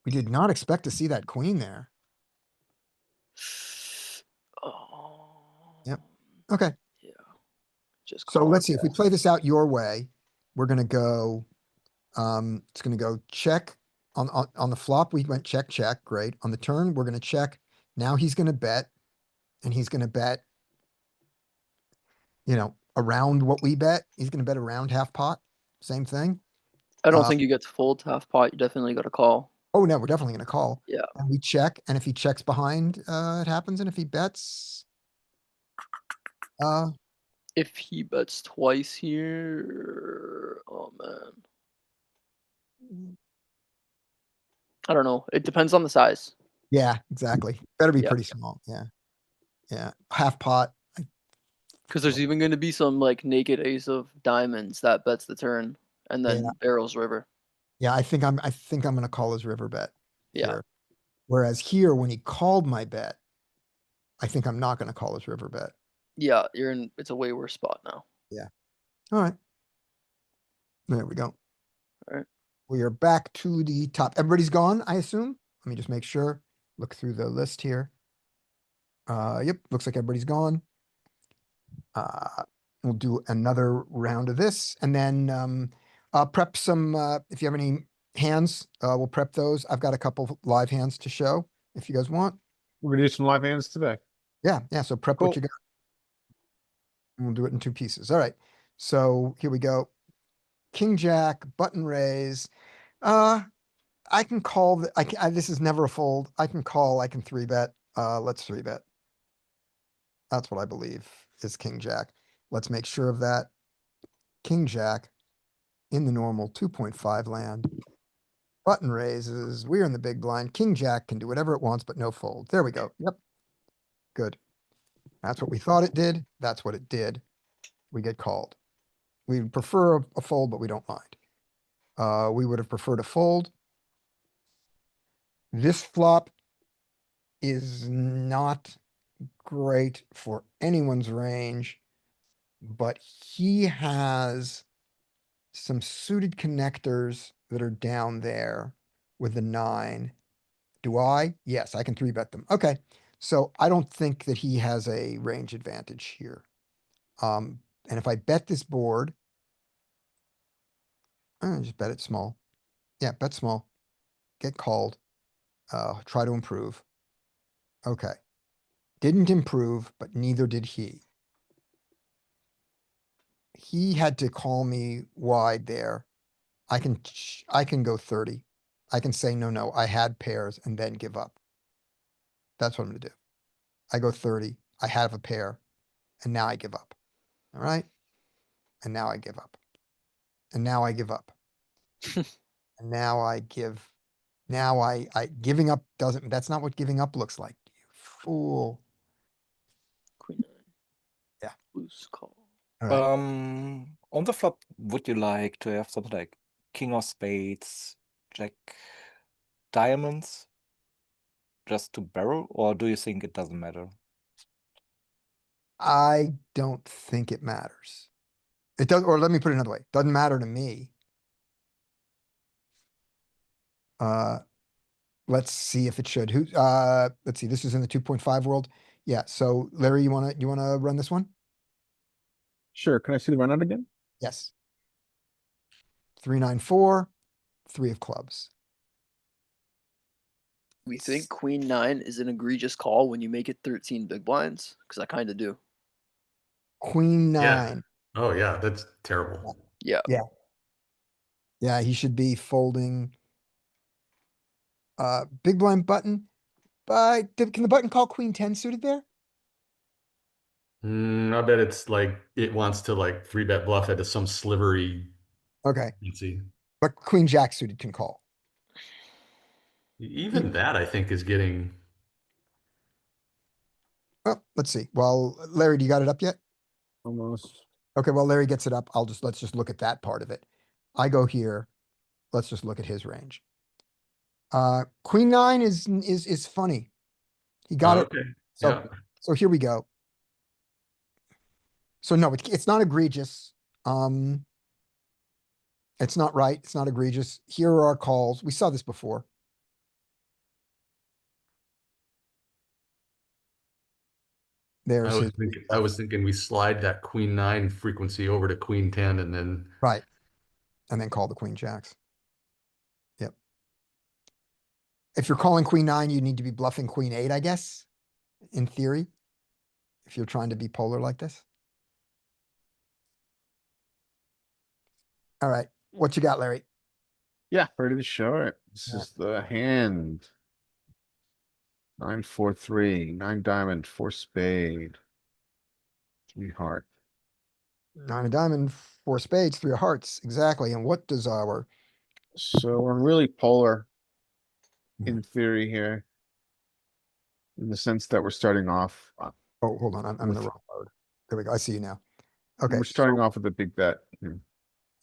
We did not expect to see that queen there. Oh. Yep. Okay. Yeah. Just So call let's it, see, if we play this out your way, we're gonna go, it's gonna go check on the flop. We went check, check. Great. On the turn, we're gonna check. Now he's gonna bet and he's gonna bet, around what we bet. He's gonna bet around half pot. Same thing. I don't Uh, think you get to fold half pot. You definitely got to call. Oh, no, we're definitely gonna call. Yeah. And we check, and if he checks behind, it happens, and if he bets. If he bets twice here, oh man. I don't know. It depends on the size. Yeah, exactly. Better be Yeah. pretty small. Yeah. Yeah, half pot. Because there's even going to be some like naked ace of diamonds that bets the turn and then Yeah. barrels river. Yeah, I think I'm gonna call his river bet Yeah. here. Whereas here, when he called my bet, I think I'm not gonna call his river bet. Yeah, it's a way worse spot now. All right. There we go. All right. We are back to the top. Everybody's gone, I assume. Let me just make sure. Look through the list here. Yep, looks like everybody's gone. We'll do another round of this and then prep some, if you have any hands, we'll prep those. I've got a couple live hands to show if you guys want. We're gonna do some live hands today. Yeah, so prep what Cool. you got. And we'll do it in 2 pieces. All right. So here we go. King, jack, button raise. I can call, this is never a fold. I can call, I can three bet. Let's three bet. That's what I believe is king jack. Let's make sure of that. King jack in the normal 2.5 land. Button raises, we're in the big blind. King jack can do whatever it wants, but no fold. There we go. Yep. Good. That's what we thought it did. That's what it did. We get called. We would prefer a fold, but we don't mind. We would have preferred a fold. This flop is not great for anyone's range, but he has some suited connectors that are down there with the 9. Do I? Yes, I can three bet them. Okay, so I don't think that he has a range advantage here. And if I bet this board, just bet it small. Yeah, bet small. Get called. Try to improve. Okay. Didn't improve, but neither did he. He had to call me wide there. I can go 30. I can say, no, I had pairs and then give up. That's what I'm gonna do. I go 30, I have a pair, and now I give up. All right? And now I give up. And now I give up. And now I give, now I giving up doesn't, that's not what giving up looks like. You fool. Queen 9. Yeah. Loose call. All right. On the flop, would you like to have something like king of spades, jack diamonds, just to barrel, or do you think it doesn't matter? I don't think it matters. It does, or let me put it another way. Doesn't matter to me. Let's see if it should. Let's see, this is in the 2.5 world. Yeah, so Larry, you wanna run this one? Sure, can I see the run out again? Yes. 3, 9, 4, 3 of clubs. We think Queen 9 is an egregious call when you make it 13 big blinds? Because I kind of do. Queen Yeah. 9. Oh yeah, that's terrible. Yeah. Yeah, he should be folding. Big blind button, but can the button call Queen 10 suited there? I bet it's like it wants to like three bet bluff into some slivery. Okay, Let's see. but Queen Jack suited can call. Even that I think is getting. Oh, let's see. Well, Larry, do you got it up yet? Almost. Okay, well, Larry gets it up. Let's just look at that part of it. I go here. Let's just look at his range. Queen 9 is funny. He got it. Okay. So, Yeah. so here we go. So no, it's not egregious. It's not right. It's not egregious. Here are our calls. We saw this before. There's his, I was thinking we slide that queen 9 frequency over to queen 10 and then. right. And then call the queen jacks. Yep. If you're calling queen 9, you need to be bluffing queen 8, I guess, in theory, if you're trying to be polar like this. All right, what you got, Larry? Yeah, ready to show it. This Yeah. is the hand. 9, 4, 3, 9 diamond, 4 spade. 3 heart. 9 of diamond, 4 spades, 3 of hearts, exactly. And what does our, So we're really polar Hmm. in theory here. In the sense that we're starting off, oh, hold on, I'm in the With- wrong mode. There we go, I see you now. Okay, we're starting off with a big bet. here.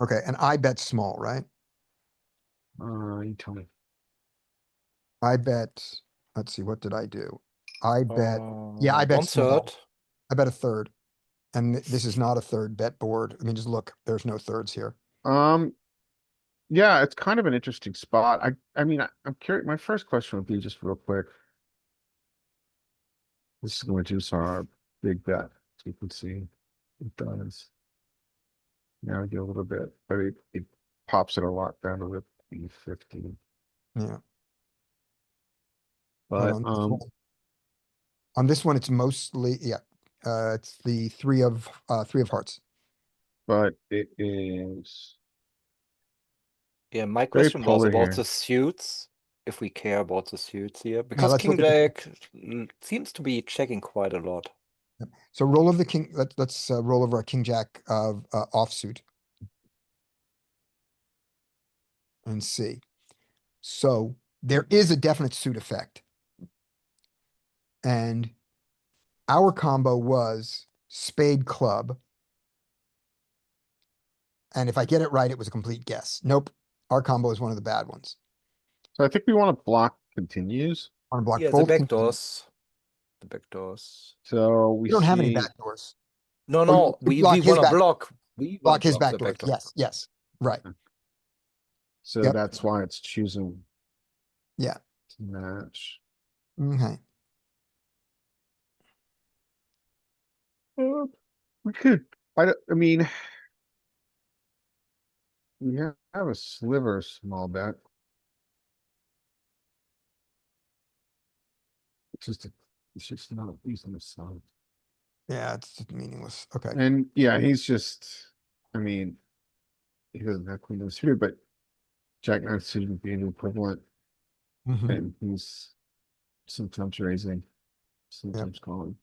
okay, and I bet small, right? You tell me. I bet, let's see, what did I do? I bet, yeah, I One bet small. third. I bet a third. And this is not a third bet board. I mean, just look, there's no thirds here. Yeah, it's kind of an interesting spot. I mean, I'm curious. My first question would be just real quick. This is going to just our big bet. So you can see it does. Now we get a little bit, but it pops it a lot down to the E50. Yeah. But On this one, it's mostly, yeah, it's the 3 of hearts. but it is Yeah, my Very question was polar about here. the suits, if we care about the suits here, because let's King look at Jack seems to be checking quite a lot. So roll of the king, let's roll over a king jack of offsuit. And see. So there is a definite suit effect. And our combo was spade club. And if I get it right, it was a complete guess. Nope. Our combo is one of the bad ones. So I think we want to block continues. On block Yeah, the both. back continues. doors. The back doors. So we We don't have any see, backdoors. No, Oh, no, you we block his wanna back- block. We wanna Block his block the backdoors. back door. Yes, yes, right. so Yep. that's why it's choosing. Yeah. To match. Okay. We could, I mean. We have a sliver small bet. It's just not using the side. Yeah, it's just meaningless. Okay. And yeah, he's just, I mean. He doesn't have queen of suited, but Jack nine suited would be an equivalent. Mhm. And he's sometimes raising, sometimes calling.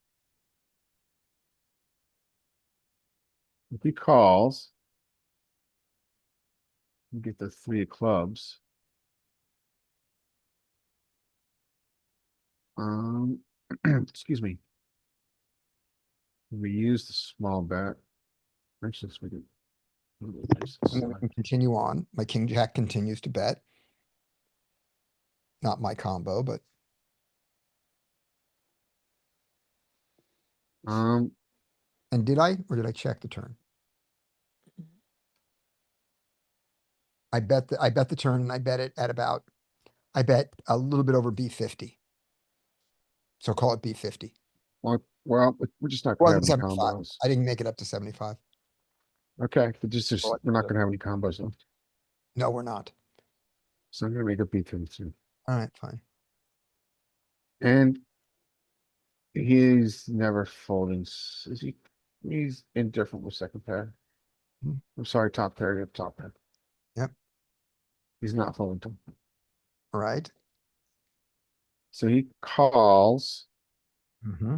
If he calls. You get the 3 of clubs. Excuse me. We use the small bet. Actually, let's make it. And then we can continue on. My king jack continues to bet. Not my combo, but Um, and did I, or did I check the turn? I bet the turn and I bet it at about, I bet a little bit over B50. So call it B50. well, we're just not gonna Wasn't have any 75. combos. I didn't make it up to 75. Okay, but just, Well, we're not gonna have any combos though. No, we're not. So I'm gonna make a B32. All right, fine. And he's never folding. Is he? He's indifferent with second pair. Hmm. I'm sorry, top pair, you have top pair. Yep. He's not folding. Top. All right. So he calls. Mm-hmm.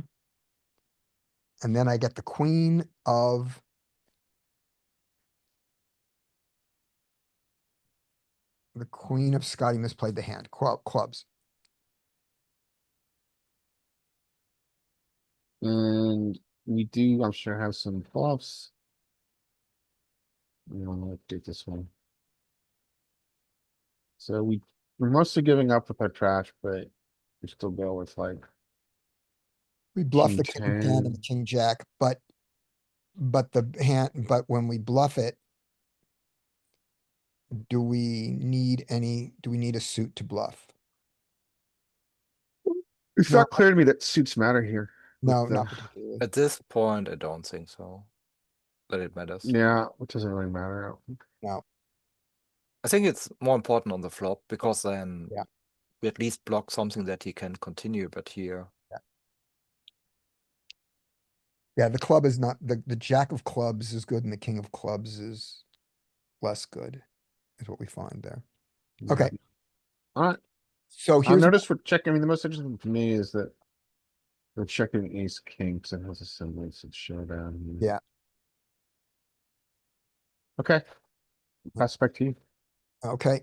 And then I get the queen of. The queen of Scotty misplayed the hand, clubs. And we do, I'm sure, have some bluffs. We want to update this one. So we're mostly giving up with our trash, but we still go with like. We bluff King the king hand and the 10. king jack, but the hand, but when we bluff it, do we need a suit to bluff? It's No. not clear to me that suits matter here. No, with not the- particularly. At this point, I don't think so. That it matters. Yeah, which doesn't really matter. I don't think. No. I think it's more important on the flop because then Yeah. we at least block something that he can continue, but here. Yeah, the club is not, the jack of clubs is good and the king of clubs is less good, is what we find there. Okay, Alright, so I here's, noticed we're checking, I mean, the most interesting for me is that. We're checking ace king because it has a semblance of showdown. here. Yeah. Okay. Pass it back to you. okay.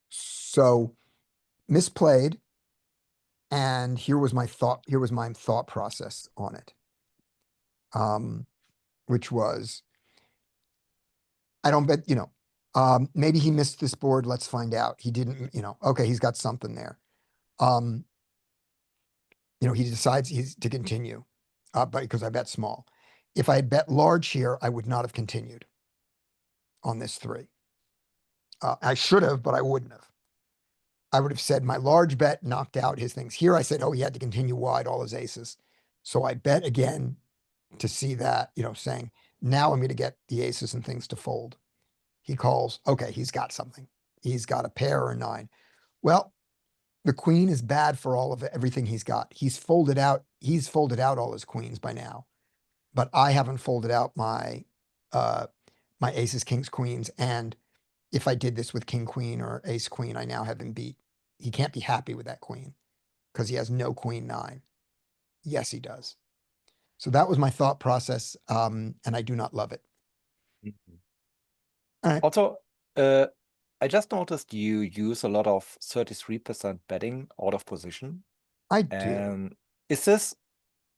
So misplayed. And here was my thought process on it. Which was, I don't bet, maybe he missed this board. Let's find out. He didn't, okay, he's got something there. He decides he's to continue, but because I bet small. If I had bet large here, I would not have continued on this 3. I should have, but I wouldn't have. I would have said my large bet knocked out his things. Here I said, oh, he had to continue wide all his aces. So I bet again to see that, saying, now I'm going to get the aces and things to fold. He calls, okay, he's got something. He's got a pair or a 9. Well, the queen is bad for all of everything he's got. He's folded out all his queens by now, but I haven't folded out my my aces, kings, queens, and if I did this with king, queen, or ace, queen, I now have him beat. He can't be happy with that queen because he has no queen nine. Yes, he does. So that was my thought process, and I do not love it. All right. Also, I just noticed you use a lot of 33% betting out of position. I do. And is this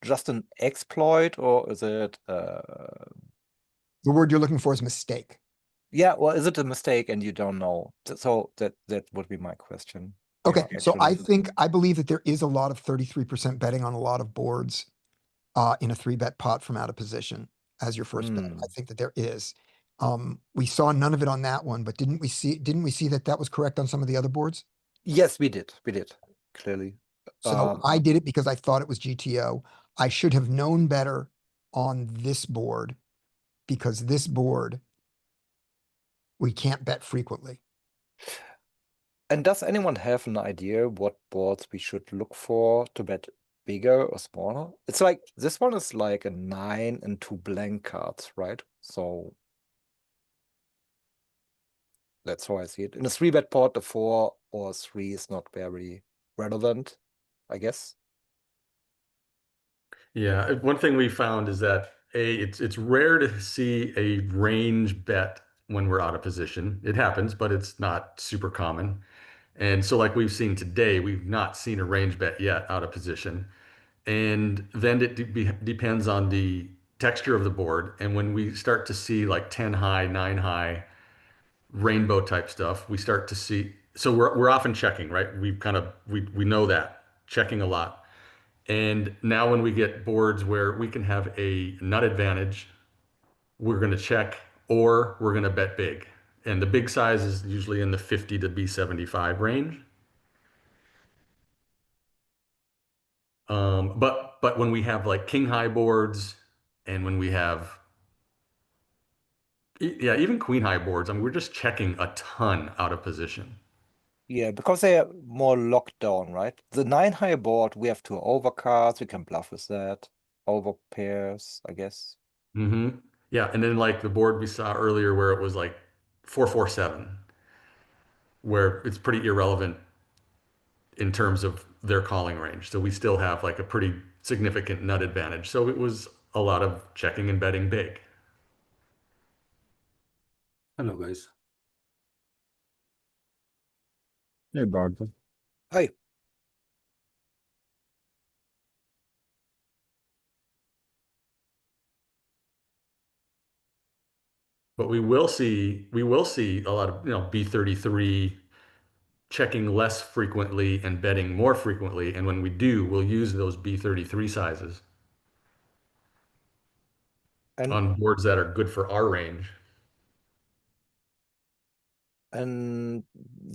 just an exploit or is it The word you're looking for is mistake. yeah, well, is it a mistake and you don't know? So that would be my question. Okay, so actually. I believe that there is a lot of 33% betting on a lot of boards in a 3-bet pot from out of position as your first bet. I think that there is. We saw none of it on that one, but didn't we see that that was correct on some of the other boards? Yes, we did, clearly. So I did it because I thought it was GTO. I should have known better on this board because this board we can't bet frequently. And does anyone have an idea what boards we should look for to bet bigger or smaller? It's like this one is like a 9 and 2 blank cards, right? So that's how I see it. In a 3-bet pot, a 4 or 3 is not very relevant, I guess. Yeah, one thing we found is that it's rare to see a range bet when we're out of position. It happens, but it's not super common. And so like we've seen today, we've not seen a range bet yet out of position. And then it depends on the texture of the board. And when we start to see like 10 high, 9 high, rainbow type stuff, we start to see, so we're often checking, right? We know that, checking a lot. And now when we get boards where we can have a nut advantage, we're going to check or we're going to bet big. And the big size is usually in the 50 to B75 range. But when we have like king high boards and when we have, yeah, even queen high boards, I mean, we're just checking a ton out of position. Yeah, because they are more locked down, right? The 9 high board, we have 2 overcards, we can bluff with that. Over pairs, I guess. Mm-hmm. Yeah, and then like the board we saw earlier where it was like 4-4-7, where it's pretty irrelevant in terms of their calling range. So we still have like a pretty significant nut advantage. So it was a lot of checking and betting big. Hello, guys. Hey, Bogdan. Hey. But we will see a lot of, B33 checking less frequently and betting more frequently. And when we do, we'll use those B33 sizes on boards that are good for our range. And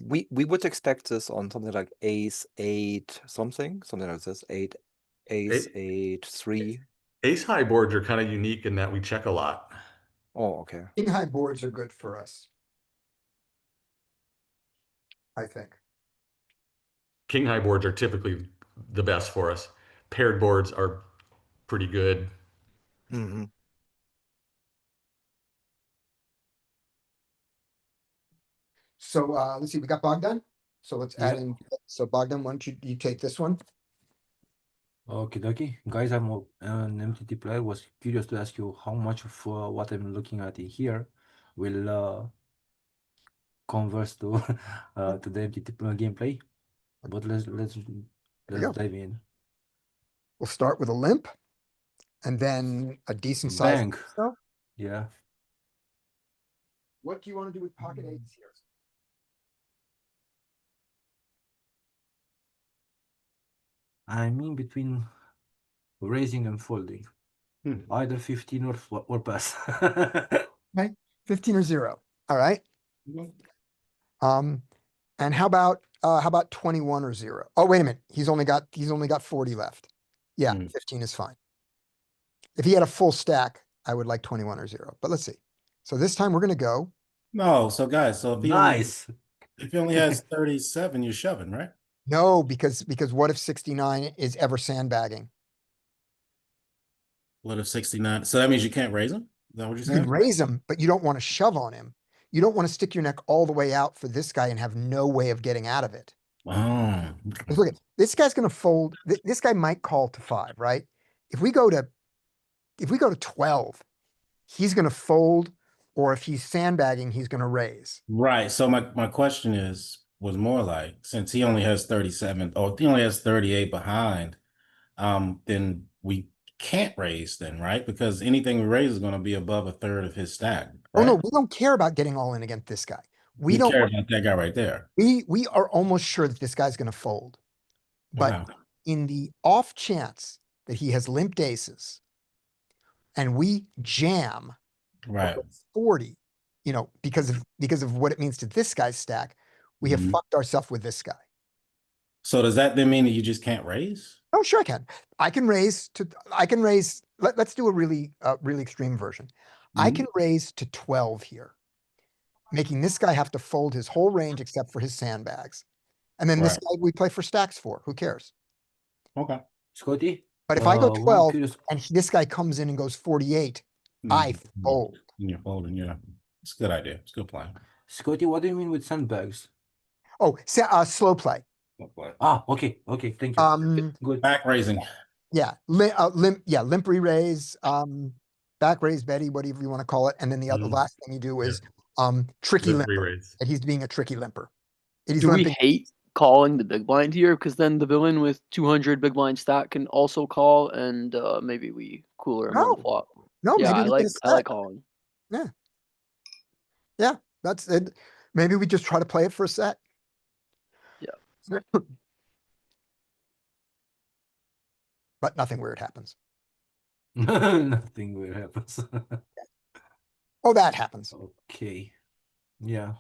we would expect this on something like ace 8 something like this, 8 ace 8 3. Ace high boards are kind of unique in that we check a lot. Oh, okay. King high boards are good for us, I think. King high boards are typically the best for us. Paired boards are pretty good. Mm-hmm. So let's see, we got Bogdan. So let's add in. So Bogdan, why don't you take this one? Okay, dokie. Guys, I'm an MTT player. Was curious to ask you how much of what I'm looking at in here will converse to to the MTT gameplay. But let's dive in. We'll start with a limp, and then a decent size. Bang. Yeah. What do you want to do with pocket eights here? I'm in between raising and folding. Either 15 or pass. Okay, 15 or 0. All right. And how about 21 or 0? Oh, wait a minute. He's only got 40 left. Yeah, 15 is fine. If he had a full stack, I would like 21 or 0. But let's see. So this time we're gonna go. No, so guys, so Nice. If he only has 37, you're shoving, right? No, because what if 69 is ever sandbagging? What if 69? So that means you can't raise him? that what you're You can saying? raise him, but you don't want to shove on him. You don't want to stick your neck all the way out for this guy and have no way of getting out of it. Oh, 'Cause look, this guy's gonna fold, this guy might call to 5, right? If we go to 12, he's gonna fold, or if he's sandbagging, he's gonna raise. right. So my question was more like, since he only has 37, or he only has 38 behind, then we can't raise then, right? Because anything we raise is going to be above a third of his stack. Oh, no, right? we don't care about getting all in against this guy. We You don't, care about that guy right there. we are almost sure that this guy's gonna fold. But Wow. in the off chance that he has limped aces and we jam Right. 40, because of what it means to this guy's stack, we have Mhm. fucked ourselves with this guy. So does that then mean that you just can't raise? Oh, sure I can. Let's do a really extreme version. I Mhm. can raise to 12 here, making this guy have to fold his whole range except for his sandbags. And then this Right. guy we play for stacks for, who cares? Okay. Scotty, But if I go one 12 curious. and this guy comes in and goes 48, I Mhm. fold. And you're folding, yeah. It's a good idea. It's a good plan. Scotty, what do you mean with sandbags? Oh, slow play. Good play. Ah, okay, thank you. Good. Back raising. Yeah, limp re-raise, back raise Betty, whatever you want to call it. And then the other last thing you do is, tricky Limp limper. re-raise. And he's being a tricky limper. And he's Do we limping. hate calling the big blind here? Because then the villain with 200 big blind stack can also call, and maybe we cooler him on the No. flop. No, Yeah, maybe I we like get a I like set. calling. Yeah, that's it. Maybe we just try to play it for a set. Yeah. But nothing weird happens. Nothing weird happens. Oh, that happens. Okay. Yeah.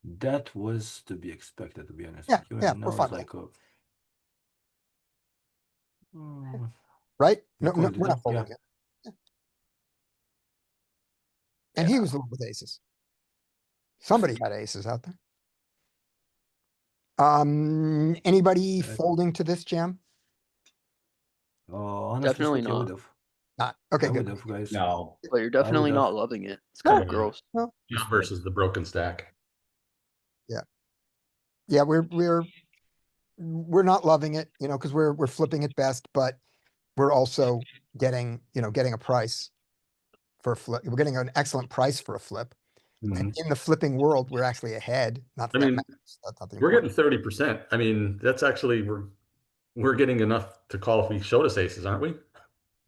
That was to be expected, to be honest Yeah, with you. yeah, And we're now fine it's with like a Right? we No, called we're it, not yeah. folding it. Yeah. And he was the one with aces. Somebody had aces out there. Anybody folding to this jam? Honestly, Definitely Scotty, I not. would have. Not. Okay, I would good. have, guys. No. But you're I would definitely not have. loving it. It's kind No, of gross. no. Not versus the broken stack. Yeah, we're not loving it, because we're flipping at best, but we're also getting a price for a flip. We're getting an excellent price for a flip. And in the flipping world, we're actually ahead. Not that I that mean, matters. That's not the We're important. getting 30%. I mean, that's actually we're getting enough to call if we showed us aces, aren't we?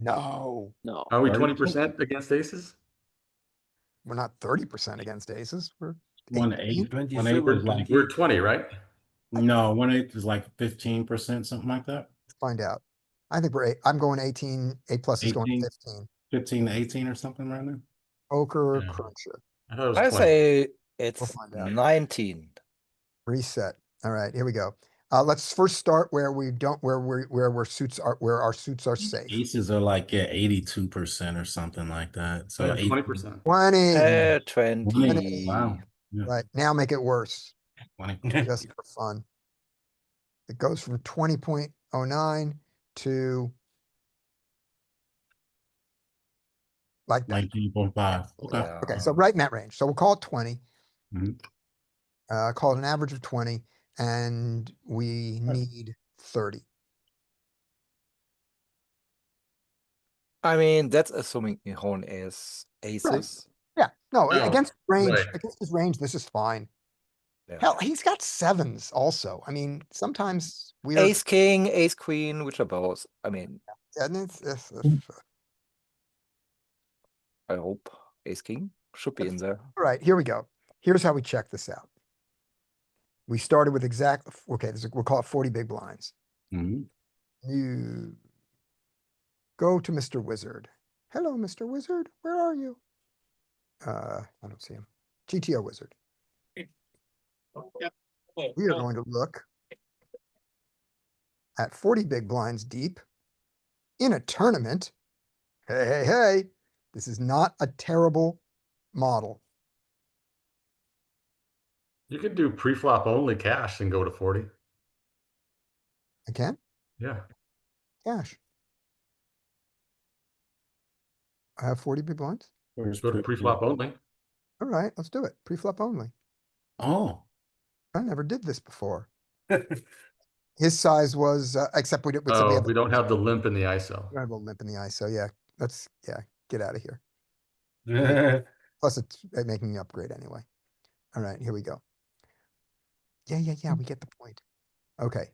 No, No. Are we 30%? 20% against aces? we're not 30% against aces. We're 1/8. 18. 27, 1/8 is like, 20. We're 20, right? no, 1/8 is like 15%, something like that. Let's find out. I think I'm going 18. A plus is going 18. 15. 15 to 18 or something right now. Poker Yeah. cruncher. I thought it was I 20. say it's find out. 19. Reset. All right, here we go. Let's first start where our suits are safe. Aces are like at 82% or something like that. So Yeah, 18. 20%. 20. 20. Wow. Yeah. Right, now make it worse, 20. just for fun. It goes from 20.09 to like that. 19.5. Okay. Yeah. Okay, so right in that range. So we'll call it 20. Mhm. Call it an average of 20, and we need 30. I mean, that's assuming Ihon is aces. Yeah, no, No, against right. his range, this is fine. Yeah. Hell, he's got sevens also. I mean, sometimes we're Ace king, ace queen, which are both. I mean, and I hope ace king should be in there. all right, here we go. Here's how we check this out. We started with we'll call it 40 big blinds. Mhm. You go to Mr. Wizard. Hello, Mr. Wizard. Where are you? I don't see him. GTO Wizard. We are going to look at 40 big blinds deep in a tournament. Hey. This is not a terrible model. You could do pre-flop only cash and go to 40. I can? Yeah. Cash. I have 40 big blinds. Where's Go to pre-flop only. All right, let's do it. Pre-flop only. Oh. I never did this before. His size was, except we did, so we Oh, have, we don't have the limp in the ISO. we have a limp in the ice. So yeah, get out of here. Yeah. Plus it's making the upgrade anyway. All right, here we go. Yeah, we get the point. Okay.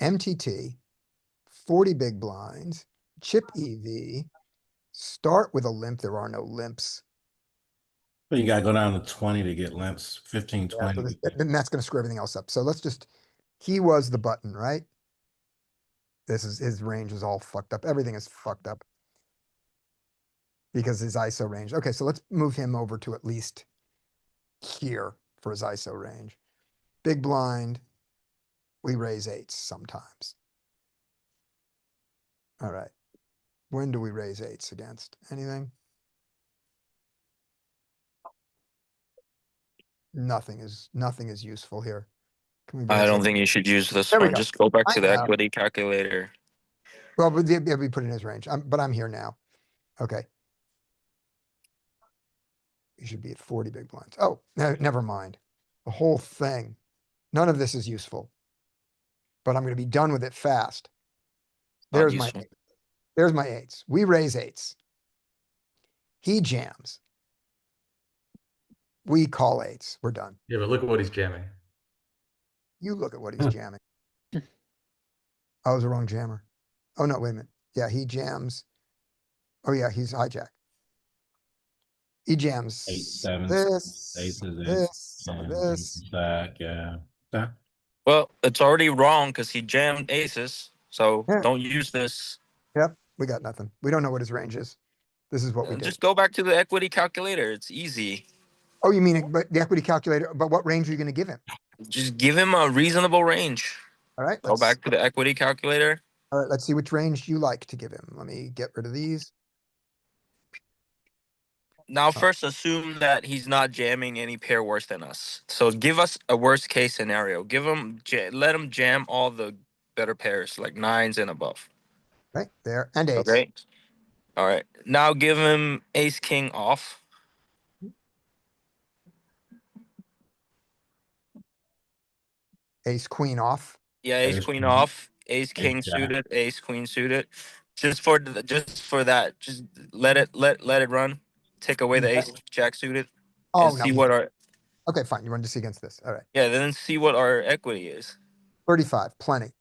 MTT, 40 big blinds, chip EV, start with a limp. There are no limps. But you gotta go down to 20 to get limps, 15, Yeah, so 20. then that's gonna screw everything else up. So let's just, he was the button, right? This is, his range is all fucked up. Everything is fucked up. Because his ISO range. Okay, so let's move him over to at least here for his ISO range. Big blind. We raise eights sometimes. All right. When do we raise eights against? Anything? Nothing is useful here. Can we I raise don't eight? think you should use this There we one. go. Just go back I to the know. equity calculator. Well, but yeah, we put in his range. But I'm here now. Okay. You should be at 40 big blinds. Oh, no, never mind. The whole thing. None of this is useful. But I'm gonna be done with it fast. Not There's my useful. eight. There's my eights. We raise eights. He jams. We call eights. We're done. Yeah, but look at what he's jamming. You look at what he's jamming. Oh, it was the wrong jammer. Oh, no, wait a minute. Yeah, he jams. Oh, yeah, he's hijack. He jams 8, 7, this, aces, this, some of this. Back, yeah. Yeah. Well, it's already wrong because he jammed aces. So Yeah. don't use this. Yep, we got nothing. We don't know what his range is. This is what we did. Just go back to the equity calculator. It's easy. Oh, you mean, but the equity calculator, but what range are you gonna give him? Just give him a reasonable range. All right, Go back to the equity calculator. all right, let's see which range you like to give him. Let me get rid of these. Now, first assume that he's not jamming any pair worse than us. So give us a worst case scenario. Give him, let him jam all the better pairs, like nines and above. Right there, and eights. Okay. All right. Now give him ace king off. Ace queen off. Yeah, ace queen off, ace king suited, ace queen suited. Just for that, just let it run. Take away the ace jack suited. Oh, And no, see we- what our Okay, fine. You run to see against this. All right. then see what our equity is. 35, plenty.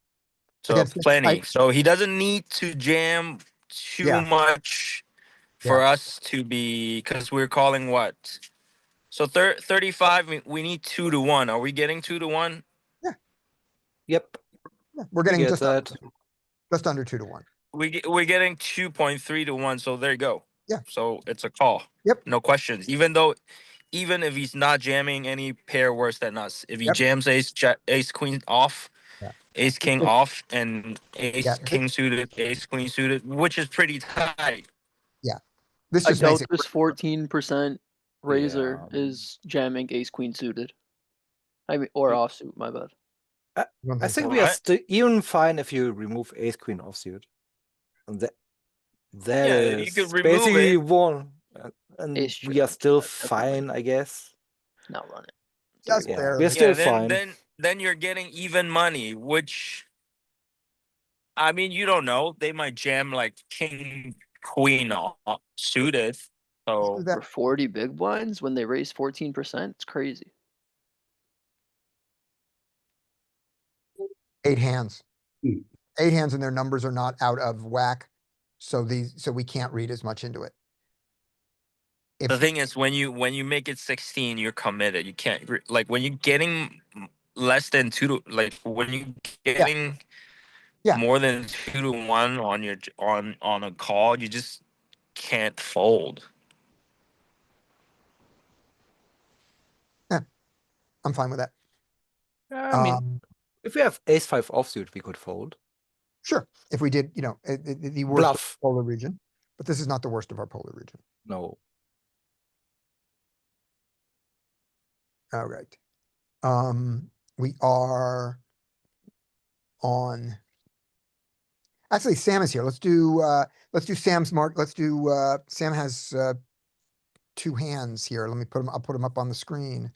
So Against this plenty. type- So he doesn't need to jam too Yeah. much for us to be, because we're calling what? So 35, we need 2-1. Are we getting 2-1? Yep. Yeah, we're getting get just that. under 2-1. We're getting 2.3-1. So there you go. Yeah. So it's a call. Yep. No questions. Even if he's not jamming any pair worse than us, if he Yep. jams ace queen off, Yeah. ace king off, and ace Yeah. king suited, ace queen suited, which is pretty tight. This I just makes doubt it. this 14% razor Yeah. is jamming ace queen suited. I mean, or offsuit, my bad. You don't I think so? we are Alright. still even fine if you remove ace queen offsuit. And that Yeah, you is could remove basically it. one. And Ace we are jack, still definitely. fine, I guess. Now run it. Just Yeah, barely. we're still then, fine. then you're getting even money, which, I mean, you don't know. They might jam like king queen off suited. So Do that. For 40 big blinds when they raise 14%, it's crazy. 8 hands. Hmm. 8 hands and their numbers are not out of whack. So we can't read as much into it. the If, thing is, when you make it 16, you're committed. You can't like when you're getting less than like when you're getting Yeah. more than 2-1 on your on a call, you just can't fold. I'm fine with that. I mean, Um, if we have ace five offsuit, we could fold. Sure, if we did, the worst of Bluff. polar region, but this is not the worst of our polar region. No. All right. We are on. Actually, Sam is here. Let's do Sam's mark. Let's do, Sam has, two hands here. Let me put them, I'll put them up on the screen.